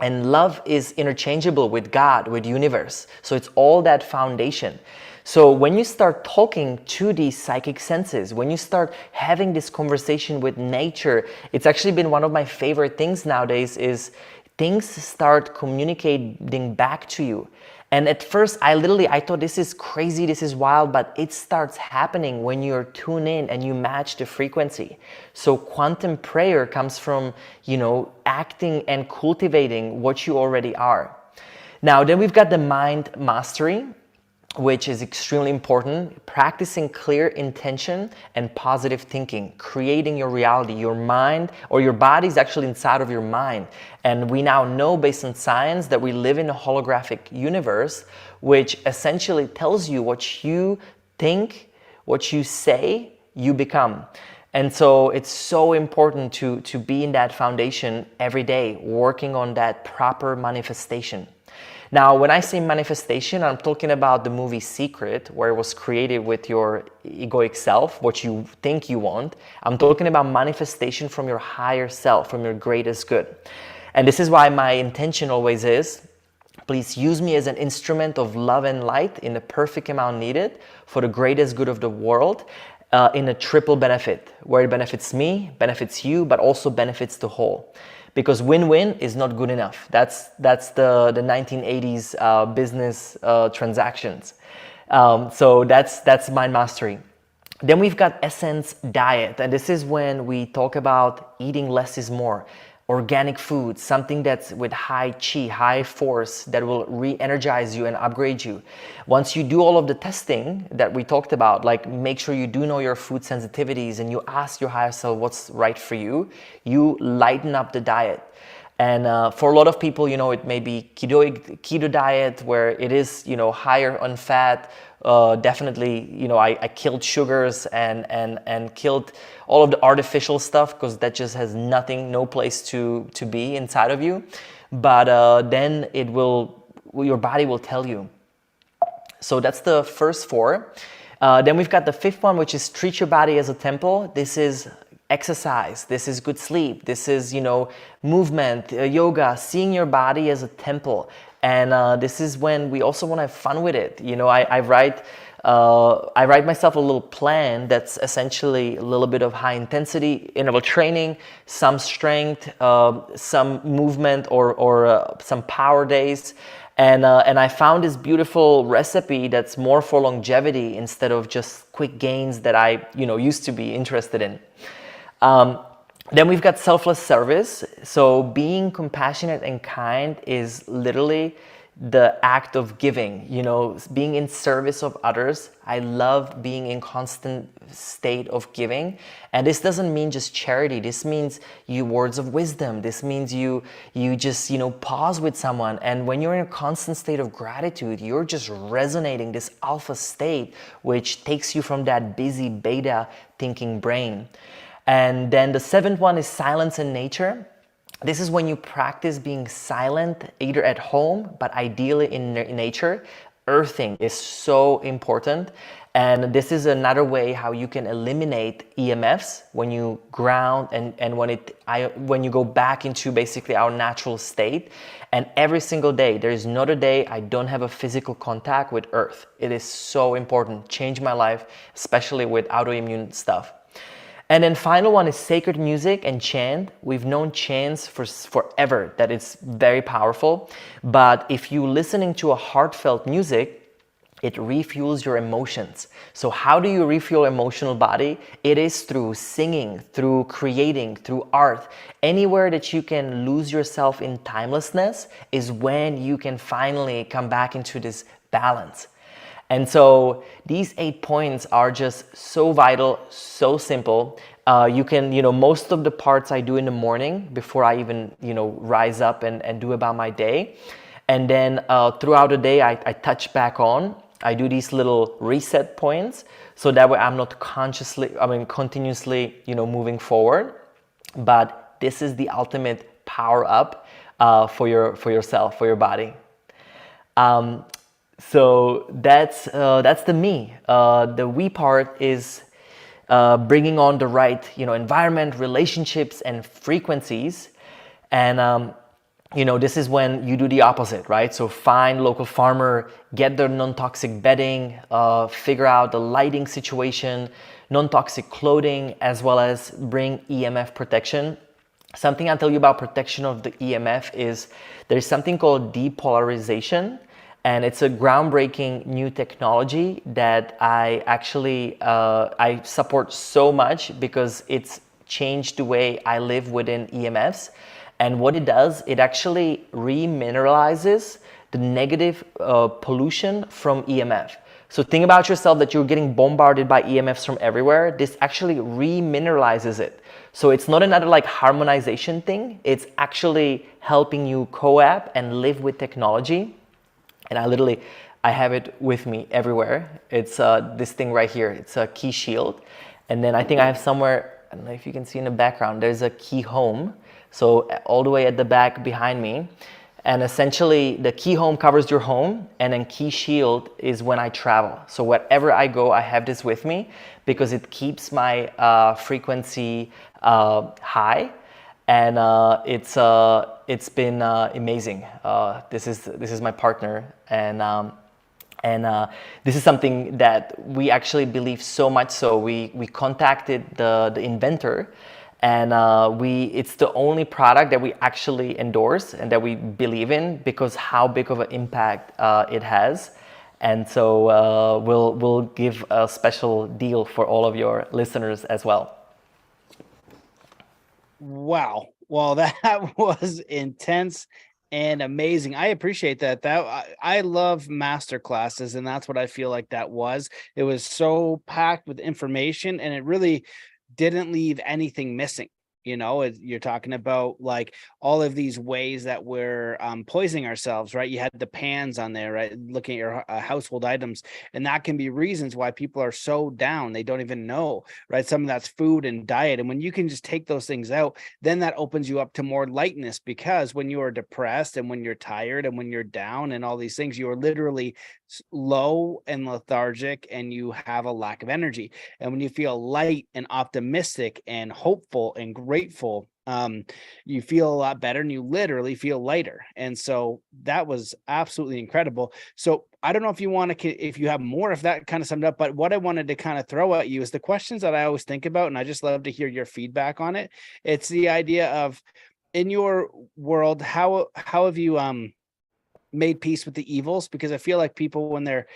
And love is interchangeable with God, with universe. So it's all that foundation. So when you start talking to these psychic senses, when you start having this conversation with nature, it's actually been one of my favorite things nowadays, is things start communicating back to you. And at first, I thought this is crazy, this is wild, but it starts happening when you're tuned in and you match the frequency. So quantum prayer comes from, acting and cultivating what you already are. Now, then we've got the mind mastery, which is extremely important. Practicing clear intention and positive thinking, creating your reality. Your mind or your body is actually inside of your mind. And we now know, based on science, that we live in a holographic universe, which essentially tells you what you think, what you say, you become. And so it's so important to be in that foundation every day, working on that proper manifestation. Now, when I say manifestation, I'm talking about the movie Secret, where it was created with your egoic self, what you think you want. I'm talking about manifestation from your higher self, from your greatest good. And this is why my intention always is, please use me as an instrument of love and light in the perfect amount needed for the greatest good of the world, in a triple benefit, where it benefits me, benefits you, but also benefits the whole. Because win-win is not good enough. That's the 1980s business transactions. So that's mind mastery. Then we've got essence diet, and this is when we talk about eating less is more. Organic food, something that's with high chi, high force, that will re-energize you and upgrade you. Once you do all of the testing that we talked about, like make sure you do know your food sensitivities and you ask your higher self what's right for you, you lighten up the diet. And for a lot of people, it may be keto diet, where it is, higher on fat. Definitely, I killed sugars and killed all of the artificial stuff, because that just has no place to be inside of you. But then your body will tell you. So that's the first 4. Then we've got the 5th one, which is treat your body as a temple. This is exercise. This is good sleep. This is, movement, yoga, seeing your body as a temple. And this is when we also want to have fun with it. I write myself a little plan that's essentially a little bit of high intensity interval training, some strength, some movement, or some power days. And I found this beautiful recipe that's more for longevity instead of just quick gains that I used to be interested in. Then we've got selfless service. So being compassionate and kind is literally the act of giving, being in service of others. I love being in constant state of giving. And this doesn't mean just charity. This means words of wisdom. This means you just, pause with someone. And when you're in a constant state of gratitude, you're just resonating this alpha state, which takes you from that busy beta thinking brain. And then the 7th one is silence in nature. This is when you practice being silent, either at home, but ideally in nature. Earthing is so important. And this is another way how you can eliminate EMFs when you ground and when you go back into basically our natural state. And every single day, there is not a day I don't have a physical contact with Earth. It is so important. Changed my life, especially with autoimmune stuff. And then final one is sacred music and chant. We've known chants for forever, that it's very powerful. But if you're listening to a heartfelt music, it refuels your emotions. So how do you refuel your emotional body? It is through singing, through creating, through art. Anywhere that you can lose yourself in timelessness is when you can finally come back into this balance. And so these 8 points are just so vital, so simple. You can, most of the parts I do in the morning before I even, rise up and do about my day. And then throughout the day, I touch back on. I do these little reset points, so that way I'm not continuously, moving forward. But this is the ultimate power up for yourself, for your body. So that's the me. The we part is bringing on the right, environment, relationships, and frequencies. And this is when you do the opposite, right? So find local farmer, get the non-toxic bedding, figure out the lighting situation, non-toxic clothing, as well as bring EMF protection. Something I'll tell you about protection of the EMF is there's something called depolarization. And it's a groundbreaking new technology that I actually I support so much, because it's changed the way I live within EMFs. And what it does, it actually remineralizes the negative pollution from EMF. So think about yourself that you're getting bombarded by EMFs from everywhere. This actually remineralizes it. So it's not another like harmonization thing. It's actually helping you co-op and live with technology. And I have it with me everywhere. It's this thing right here. It's a key shield. And then I think I have somewhere, I don't know if you can see in the background, there's a key home. So all the way at the back behind me. And essentially the key home covers your home, and then key shield is when I travel. So wherever I go, I have this with me, because it keeps my frequency high. And it's been amazing. This is my partner, and this is something that we actually believe so much. So we contacted the inventor, and it's the only product that we actually endorse and that we believe in, because how big of an impact it has. And so we'll give a special deal for all of your listeners as well. Wow. Well, that was intense and amazing. I appreciate that. I love master classes, and that's what I feel like that was. It was so packed with information, and it really didn't leave anything missing. You're talking about like all of these ways that we're poisoning ourselves, right? You had the pans on there, right? Looking at your household items, and that can be reasons why people are so down. They don't even know, right? Some of that's food and diet. And when you can just take those things out, then that opens you up to more lightness, because when you are depressed and when you're tired and when you're down and all these things, you are literally low and lethargic and you have a lack of energy. And when you feel light and optimistic and hopeful and grateful, you feel a lot better and you literally feel lighter. And so that was absolutely incredible. So I don't know if you want to, if you have more, if that kind of summed up, but what I wanted to kind of throw at you is the questions that I always think about. And I just love to hear your feedback on it. It's the idea of, in your world, how have you, made peace with the evils? Because I feel like people, when they're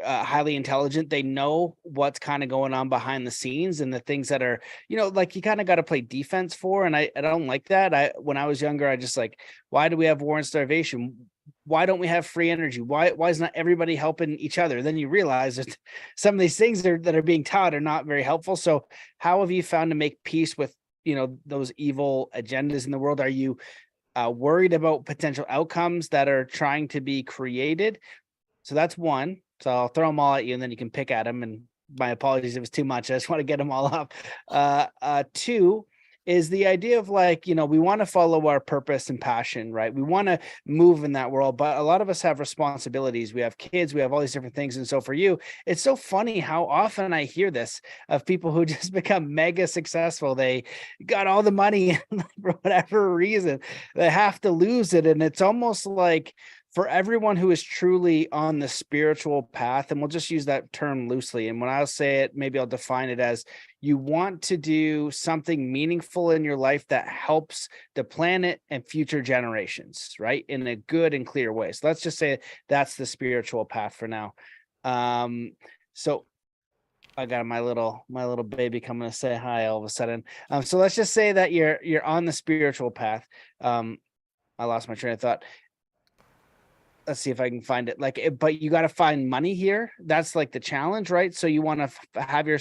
highly intelligent, they know what's kind of going on behind the scenes and the things that are, like you kind of got to play defense for. And I don't like that. When I was younger, I just like, why do we have war and starvation? Why don't we have free energy? Why is not everybody helping each other? Then you realize that some of these things that are being taught are not very helpful. So how have you found to make peace with, those evil agendas in the world? Are you worried about potential outcomes that are trying to be created? So that's one. So I'll throw them all at you and then you can pick at them. And my apologies if it's too much. I just want to get them all up. Two is the idea of like, we want to follow our purpose and passion, right? We want to move in that world, but a lot of us have responsibilities. We have kids, we have all these different things. And so for you, it's so funny how often I hear this of people who just become mega successful. They got all the money and for whatever reason, they have to lose it. And it's almost like, for everyone who is truly on the spiritual path, and we'll just use that term loosely, and when I'll say it, maybe I'll define it as, you want to do something meaningful in your life that helps the planet and future generations, right? In a good and clear way. So let's just say that's the spiritual path for now. So I got my little baby coming to say hi all of a sudden. So let's just say that you're on the spiritual path. I lost my train of thought. Let's see if I can find it. But you got to find money here. That's like the challenge, right? So you want to have your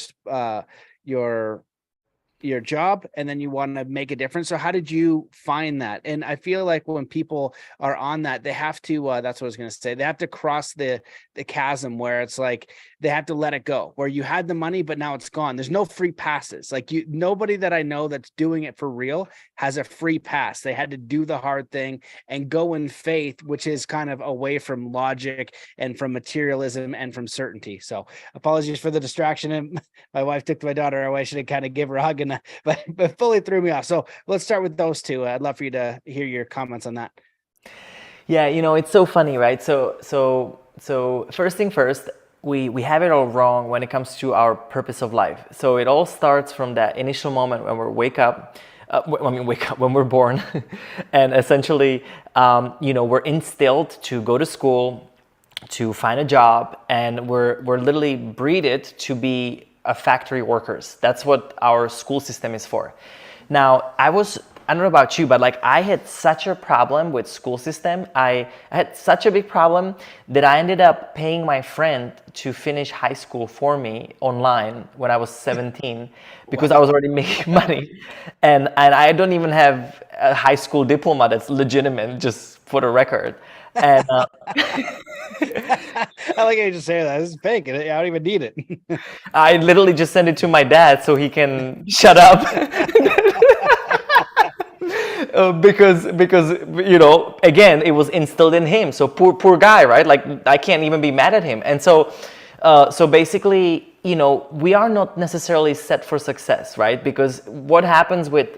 job, and then you want to make a difference. So how did you find that? And I feel like when people are on that, they have to, that's what I was going to say. They have to cross the chasm where it's like, they have to let it go, where you had the money, but now it's gone. There's no free passes. Like nobody that I know that's doing it for real has a free pass. They had to do the hard thing and go in faith, which is kind of away from logic and from materialism and from certainty. So apologies for the distraction. And my wife took my daughter away. I should kind of give her a hug, but fully threw me off. So let's start with those two. I'd love for you to hear your comments on that. Yeah, it's so funny, right? So first thing first, we have it all wrong when it comes to our purpose of life. So it all starts from that initial moment when we wake up, when we're born, and essentially, we're instilled to go to school, to find a job, and we're literally breeded to be factory workers. That's what our school system is for. Now, I don't know about you, but like I had such a problem with school system. I had such a big problem that I ended up paying my friend to finish high school for me online when I was 17 because I was already making money. And I don't even have a high school diploma that's legitimate, just for the record. And I like how you just say that. This is fake. I don't even need it. I literally just sent it to my dad so he can shut up. Because again, it was instilled in him. So poor guy, right? Like I can't even be mad at him. And so basically, we are not necessarily set for success, right? Because what happens with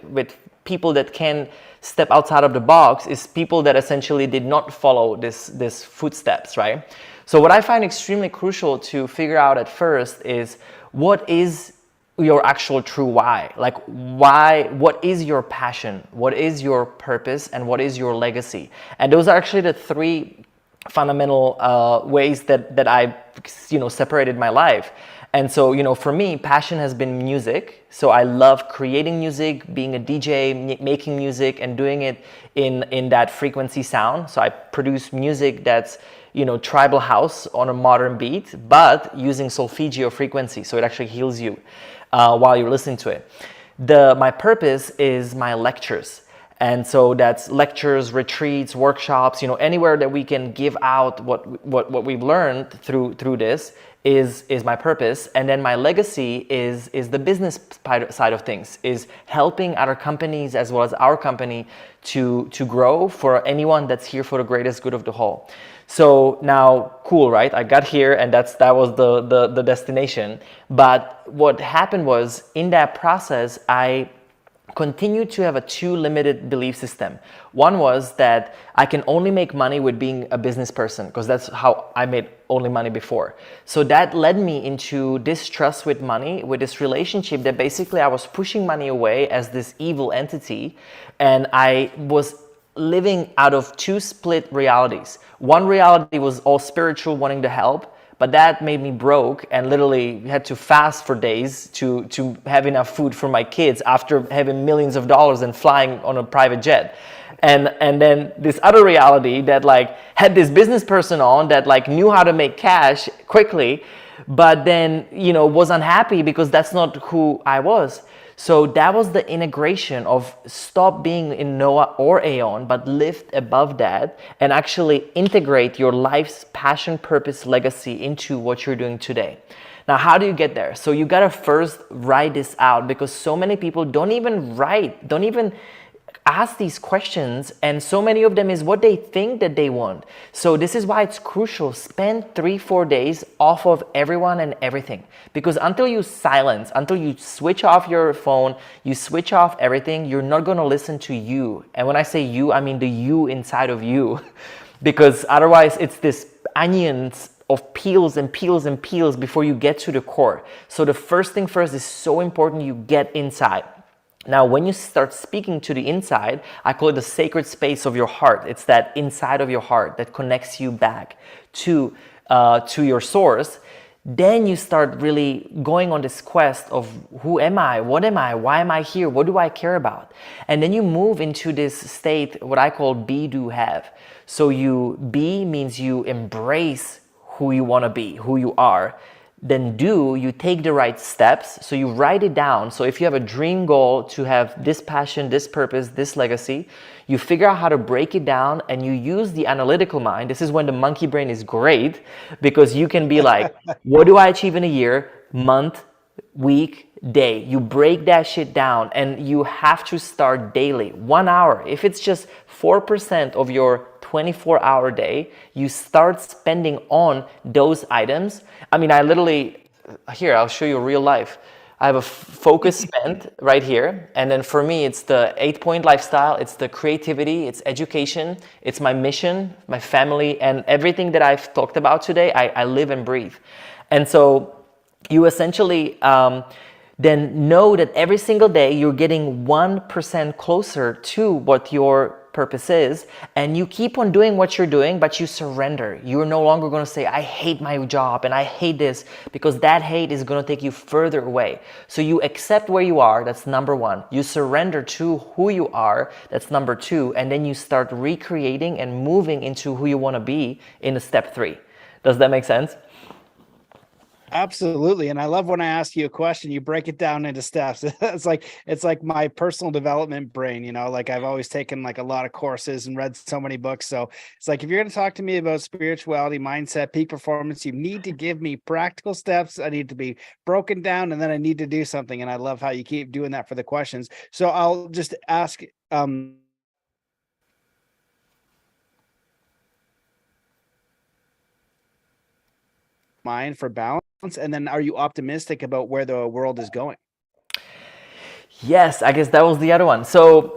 people that can step outside of the box is people that essentially did not follow this footsteps, right? So what I find extremely crucial to figure out at first is, what is your actual true why? Like what is your passion? What is your purpose? And what is your legacy? And those are actually the three fundamental ways that I separated my life. And so, for me, passion has been music. So I love creating music, being a DJ, making music, and doing it in that frequency sound. So I produce music that's, tribal house on a modern beat, but using solfeggio frequency. So it actually heals you while you're listening to it. My purpose is my lectures. And so that's lectures, retreats, workshops, anywhere that we can give out what we've learned through this is my purpose. And then my legacy is the business side of things, is helping other companies as well as our company to grow for anyone that's here for the greatest good of the whole. So now, cool, right? I got here and that was the destination. But what happened was, in that process, I continued to have a too limited belief system. One was that I can only make money with being a business person, because that's how I made only money before. So that led me into distrust with money, with this relationship that basically I was pushing money away as this evil entity, and I was living out of two split realities. One reality was all spiritual, wanting to help, but that made me broke and literally had to fast for days to have enough food for my kids after having millions of dollars and flying on a private jet. And then this other reality that had this business person on that knew how to make cash quickly, but then was unhappy because that's not who I was. So that was the integration of stop being in Noah or Aeon, but lift above that and actually integrate your life's passion, purpose, legacy into what you're doing today. Now, how do you get there? So you gotta first write this out, because so many people don't even ask these questions, and so many of them is what they think that they want. So this is why it's crucial. Spend 3-4 days off of everyone and everything, because until you switch off your phone, you switch off everything, you're not going to listen to you. And when I say you, I mean the you inside of you, because otherwise it's this onions of peels and peels and peels before you get to the core. So the first thing first is so important, you get inside. Now, when you start speaking to the inside, I call it the sacred space of your heart. It's that inside of your heart that connects you back to your source. Then you start really going on this quest of who am I? What am I? Why am I here? What do I care about? And then you move into this state, what I call be, do, have. So you be means you embrace who you want to be, who you are. Then do, you take the right steps. So you write it down. So if you have a dream goal to have this passion, this purpose, this legacy, you figure out how to break it down and you use the analytical mind. This is when the monkey brain is great, because you can be like, what do I achieve in a year, month, week, day? You break that shit down, and you have to start daily. 1 hour. If it's just 4% of your 24-hour day, you start spending on those items. I mean, here, I'll show you real life. I have a focus spend right here. And then for me, it's the 8-point lifestyle. It's the creativity, it's education, it's my mission, my family, and everything that I've talked about today, I live and breathe. And so you essentially then know that every single day you're getting 1% closer to what your purpose is, and you keep on doing what you're doing, but you surrender. You're no longer going to say, I hate my job and I hate this, because that hate is going to take you further away. So you accept where you are, that's number one. You surrender to who you are, that's number two, and then you start recreating and moving into who you want to be in step 3. Does that make sense? Absolutely. And I love when I ask you a question, you break it down into steps. It's like my personal development brain, I've always taken a lot of courses and read so many books. So it's like, if you're going to talk to me about spirituality, mindset, peak performance, you need to give me practical steps. I need to be broken down, and then I need to do something. And I love how you keep doing that for the questions. So I'll just ask, mind for balance, and then are you optimistic about where the world is going? Yes, I guess that was the other one. So,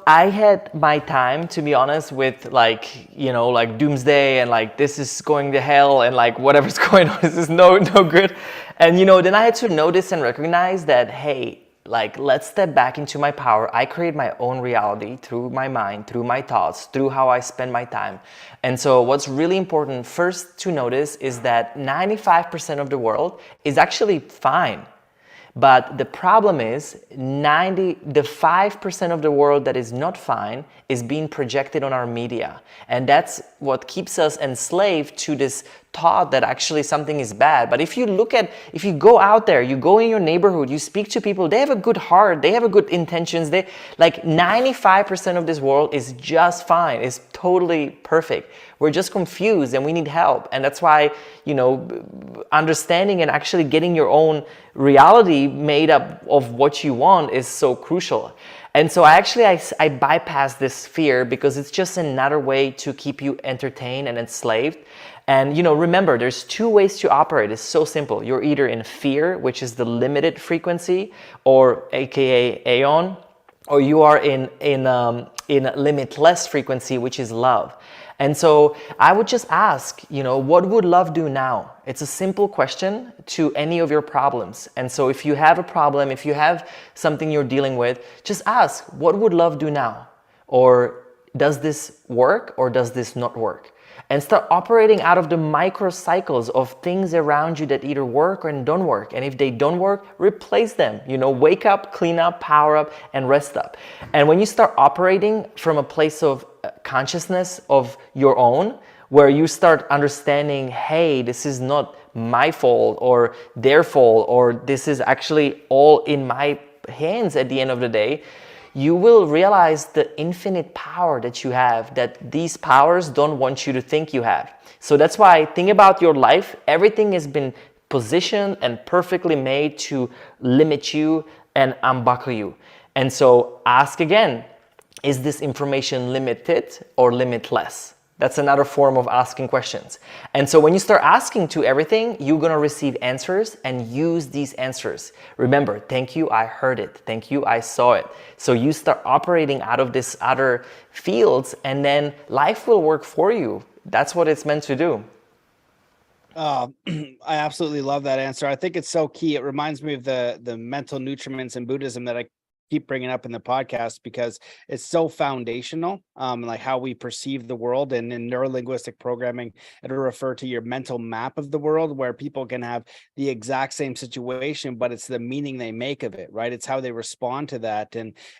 I had my time, to be honest, with doomsday and this is going to hell and whatever's going on, this is no good. And then I had to notice and recognize that, hey, let's step back into my power. I create my own reality through my mind, through my thoughts, through how I spend my time. And so what's really important first to notice is that 95% of the world is actually fine. But the problem is the 5% of the world that is not fine is being projected on our media. And that's what keeps us enslaved to this thought that actually something is bad. But if you go out there, you go in your neighborhood, you speak to people, they have a good heart, they have a good intentions. They like 95% of this world is just fine, is totally perfect. We're just confused and we need help. And that's why, understanding and actually getting your own reality made up of what you want is so crucial. And so I bypass this fear because it's just another way to keep you entertained and enslaved. And remember, there's two ways to operate. It's so simple. You're either in fear, which is the limited frequency, or AKA Aeon, or you are in limitless frequency, which is love. And so I would just ask, what would love do now? It's a simple question to any of your problems. And so if you have a problem, if you have something you're dealing with, just ask, what would love do now? Or does this work or does this not work? And start operating out of the micro cycles of things around you that either work or don't work. And if they don't work, replace them. Wake up, clean up, power up, and rest up. And when you start operating from a place of consciousness of your own, where you start understanding, hey, this is not my fault or their fault, or this is actually all in my hands at the end of the day, you will realize the infinite power that you have, that these powers don't want you to think you have. So that's why, think about your life. Everything has been positioned and perfectly made to limit you and unbuckle you. And so ask again, is this information limited or limitless? That's another form of asking questions. And so when you start asking to everything, you're going to receive answers and use these answers. Remember, thank you, I heard it. Thank you, I saw it. So you start operating out of this other fields, and then life will work for you. That's what it's meant to do. I absolutely love that answer. I think it's so key. It reminds me of the mental nutriments in Buddhism that I keep bringing up in the podcast, because it's so foundational, like how we perceive the world. And in neurolinguistic programming, it'll refer to your mental map of the world, where people can have the exact same situation, but it's the meaning they make of it, right? It's how they respond to that.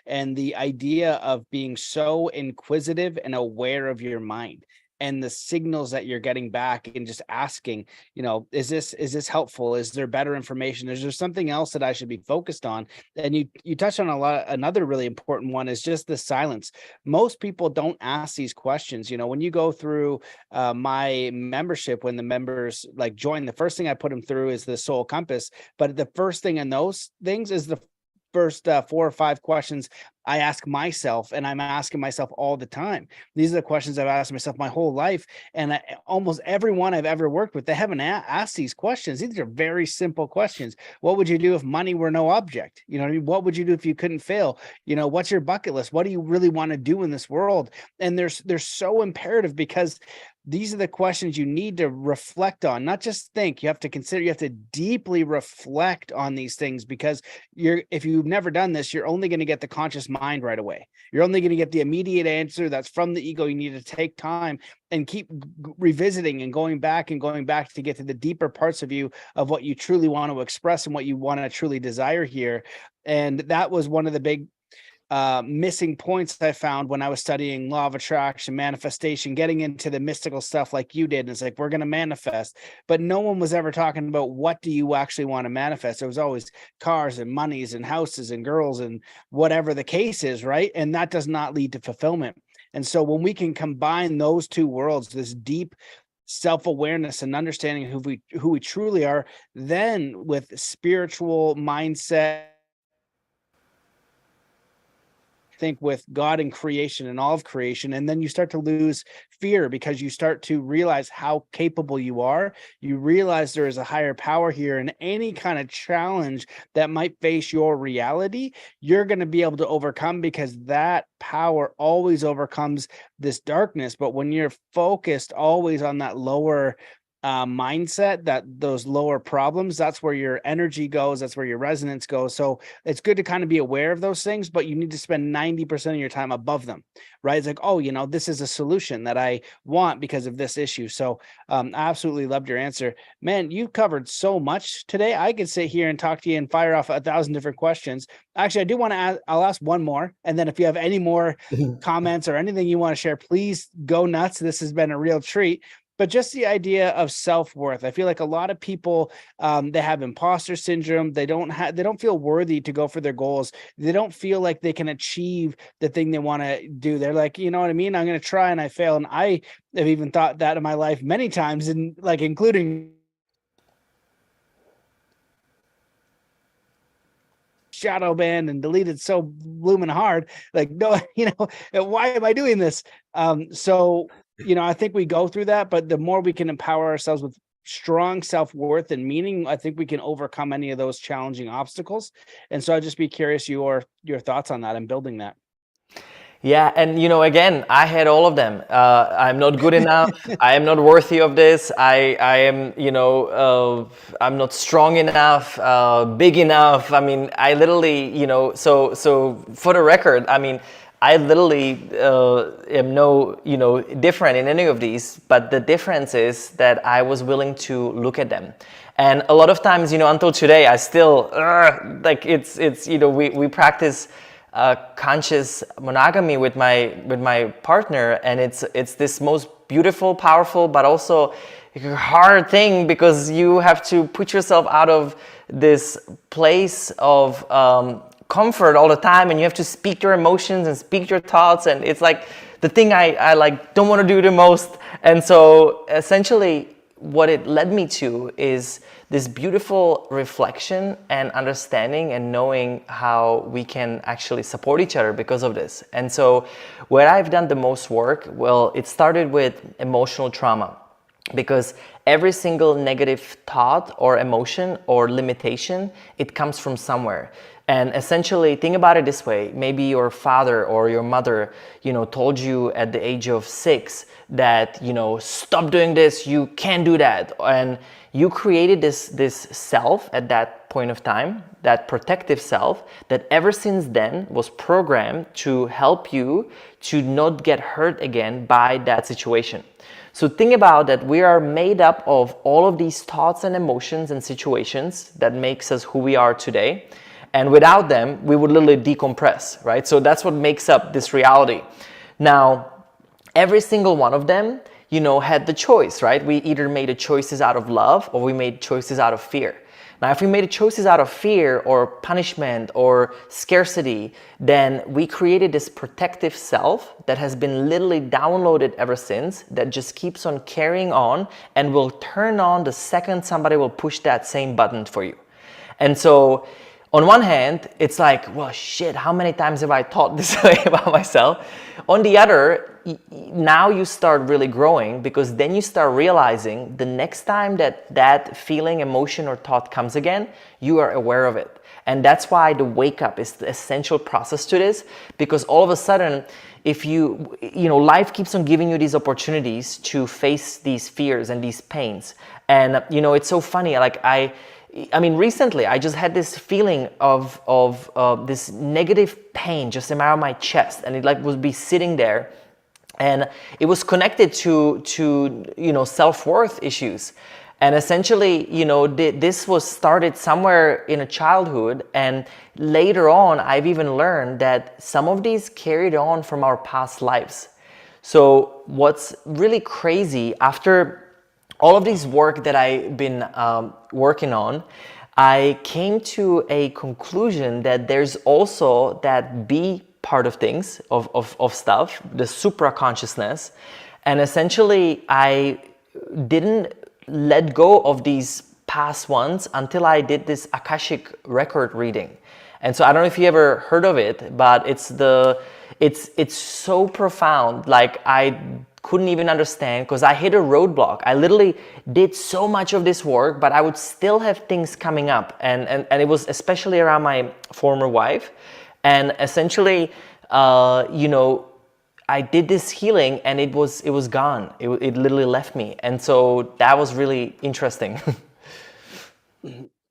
And the idea of being so inquisitive and aware of your mind and the signals that you're getting back, and just asking, is this helpful? Is there better information? Is there something else that I should be focused on? And you touched on another really important one, is just the silence. Most people don't ask these questions. When you go through my membership, when the members join, the first thing I put them through is the soul compass. But the first thing in those things is the first 4 or 5 questions I ask myself, and I'm asking myself all the time. These are the questions I've asked myself my whole life, and almost everyone I've ever worked with, they haven't asked these questions. These are very simple questions. What would you do if money were no object? What would you do if you couldn't fail? What's your bucket list? What do you really want to do in this world? And they're so imperative, because these are the questions you need to reflect on, not just think. You have to consider, you have to deeply reflect on these things, because if you've never done this, you're only going to get the conscious mind right away. You're only going to get the immediate answer that's from the ego. You need to take time and keep revisiting and going back to get to the deeper parts of you, of what you truly want to express and what you want to truly desire here. And that was one of the big missing points I found when I was studying law of attraction, manifestation, getting into the mystical stuff like you did. And it's like, we're going to manifest, but no one was ever talking about, what do you actually want to manifest? It was always cars and monies and houses and girls and whatever the case is, right? And that does not lead to fulfillment. And so when we can combine those two worlds, this deep self-awareness and understanding who we truly are, then with spiritual mindset, think with God and creation and all of creation, and then you start to lose fear, because you start to realize how capable you are. You realize there is a higher power here, and any kind of challenge that might face your reality, you're going to be able to overcome, because that power always overcomes this darkness. But when you're focused always on that lower mindset, that those lower problems, that's where your energy goes, that's where your resonance goes. So it's good to kind of be aware of those things, but you need to spend 90% of your time above them, right? It's like, oh, this is a solution that I want because of this issue. So I absolutely loved your answer, man. You covered so much today. I could sit here and talk to you and fire off 1,000 different questions. Actually, I do want to ask, I'll ask one more, and then if you have any more comments or anything you want to share, please go nuts. This has been a real treat. But just the idea of self-worth. I feel like a lot of people, they have imposter syndrome. They don't feel worthy to go for their goals. They don't feel like they can achieve the thing they want to do. They're like, you know what I mean? I'm going to try and I fail. And I have even thought that in my life many times, and like including shadow banned and deleted so blooming hard. Like, no, why am I doing this? So I think we go through that, but the more we can empower ourselves with strong self-worth and meaning, I think we can overcome any of those challenging obstacles. And so I'd just be curious your thoughts on that and building that. Yeah, and again, I had all of them. I'm not good enough. I am not worthy of this. I am, I'm not strong enough, big enough. I mean, I literally, so for the record, I mean, I literally am no, different in any of these, but the difference is that I was willing to look at them. And a lot of times, until today, I still, like it's we practice conscious monogamy with my partner, and it's this most beautiful, powerful, but also hard thing, because you have to put yourself out of this place of comfort all the time, and you have to speak your emotions and speak your thoughts, and it's like the thing I like don't want to do the most. And so essentially what it led me to is this beautiful reflection and understanding and knowing how we can actually support each other because of this. And so where I've done the most work, well, it started with emotional trauma, because every single negative thought or emotion or limitation, it comes from somewhere. And essentially, think about it this way. Maybe your father or your mother, told you at the age of 6 that, stop doing this, you can't do that. And you created this self at that point of time, that protective self, that ever since then was programmed to help you to not get hurt again by that situation. So think about that we are made up of all of these thoughts and emotions and situations that makes us who we are today. And without them, we would literally decompress, right? So that's what makes up this reality. Now, every single one of them, had the choice, right? We either made choices out of love or we made choices out of fear. Now, if we made choices out of fear or punishment or scarcity, then we created this protective self that has been literally downloaded ever since, that just keeps on carrying on and will turn on the second somebody will push that same button for you. And so, on one hand, it's like, well, shit, how many times have I thought this way about myself? On the other, now you start really growing, because then you start realizing the next time that feeling, emotion, or thought comes again, you are aware of it. And that's why the wake up is the essential process to this, because all of a sudden, if life keeps on giving you these opportunities to face these fears and these pains. And, it's so funny, like I mean, recently I just had this feeling of this negative pain just around my chest, and it like would be sitting there, and it was connected to self-worth issues. And essentially, this was started somewhere in a childhood, and later on I've even learned that some of these carried on from our past lives. So what's really crazy, after all of this work that I've been working on, I came to a conclusion that there's also that B part of things, of stuff, the supra-consciousness. And essentially, I didn't let go of these past ones until I did this Akashic record reading. And so I don't know if you ever heard of it, but it's so profound. Like, I couldn't even understand, because I hit a roadblock. I literally did so much of this work, but I would still have things coming up. And it was especially around my former wife. And essentially, I I did this healing and it was gone. It literally left me. And so that was really interesting.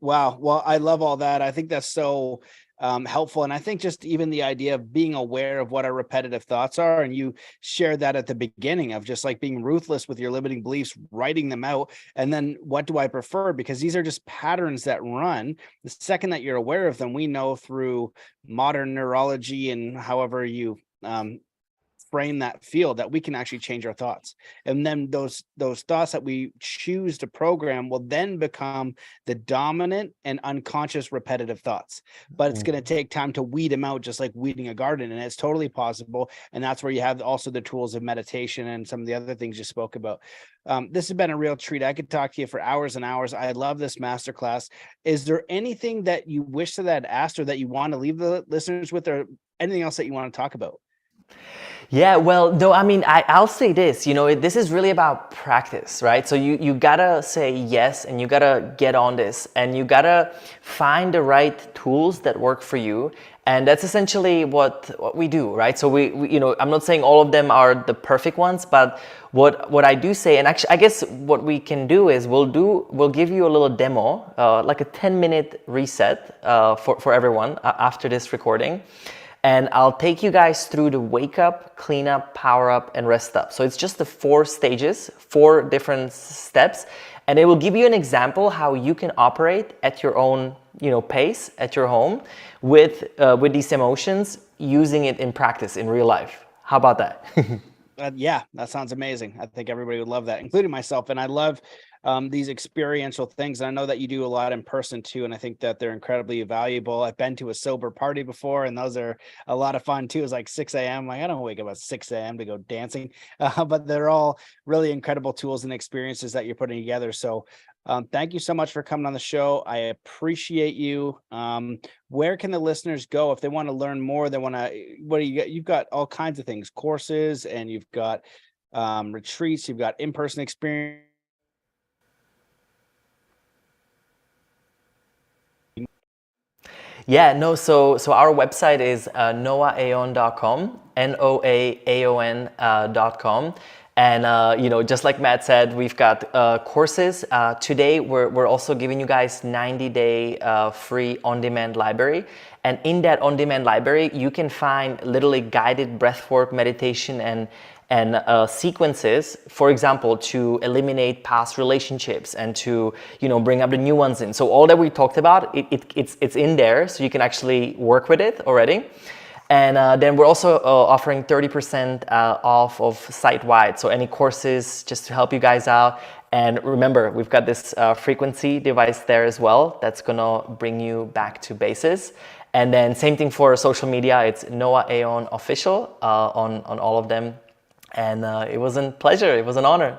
Wow. Well, I love all that. I think that's so helpful. And I think just even the idea of being aware of what our repetitive thoughts are, and you shared that at the beginning of just like being ruthless with your limiting beliefs, writing them out. And then what do I prefer? Because these are just patterns that run. The second that you're aware of them, we know through modern neurology and however you frame that field, that we can actually change our thoughts, and then those thoughts that we choose to program will then become the dominant and unconscious repetitive thoughts. But it's going to take time to weed them out, just like weeding a garden, and it's totally possible. And that's where you have also the tools of meditation and some of the other things you spoke about. This has been a real treat. I could talk to you for hours and hours. I love this masterclass. Is there anything that you wish that I'd asked, or that you want to leave the listeners with, or anything else that you want to talk about? Yeah, well, no, I mean, I'll say this, this is really about practice, right? So you gotta say yes, and you gotta get on this, and you gotta find the right tools that work for you. And that's essentially what we do, right? So we I'm not saying all of them are the perfect ones, but what I do say, and actually, I guess what we can do is we'll give you a little demo, like a 10-minute reset for everyone after this recording. And I'll take you guys through the wake up, clean up, power up, and rest up. So it's just the 4 stages, 4 different steps. And it will give you an example how you can operate at your own, pace at your home with these emotions, using it in practice in real life. How about that? Yeah, that sounds amazing. I think everybody would love that, including myself. And I love these experiential things. And I know that you do a lot in person too. And I think that they're incredibly valuable. I've been to a sober party before, and those are a lot of fun too. It's like 6 a.m. Like, I don't wake up at 6 a.m. to go dancing, but they're all really incredible tools and experiences that you're putting together. So thank you so much for coming on the show. I appreciate you. Where can the listeners go if they want to learn more? They want to, what do you got? You've got all kinds of things, courses, and you've got retreats, you've got in-person experience. Yeah, no, so our website is noaaon.com, noaaon.com. And, just like Matt said, we've got courses. Today, we're also giving you guys 90-day free on-demand library. And in that on-demand library, you can find literally guided breathwork, meditation, and sequences, for example, to eliminate past relationships and to bring up the new ones in. So all that we talked about, it's in there, so you can actually work with it already. And then we're also offering 30% off of site-wide. So any courses just to help you guys out. And remember, we've got this frequency device there as well that's gonna bring you back to bases. And then same thing for social media. It's Noah Aon Official on all of them. And it was a pleasure. It was an honor.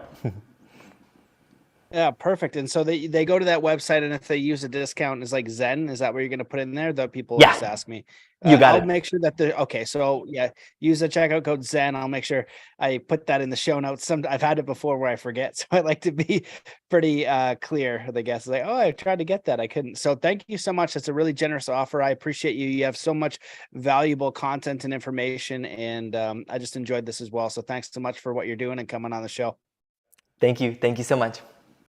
Yeah, perfect. And so they go to that website, and if they use a discount, is like Zen. Is that where you're going to put in there? The people just ask me. You got I'll make sure that okay. So yeah, use the checkout code Zen. I'll make sure I put that in the show notes. I've had it before where I forget, so I like to be pretty clear. The guests like, oh, I tried to get that, I couldn't. So thank you so much. It's a really generous offer. I appreciate you. You have so much valuable content and information, and I just enjoyed this as well. So thanks so much for what you're doing and coming on the show. Thank you. Thank you so much.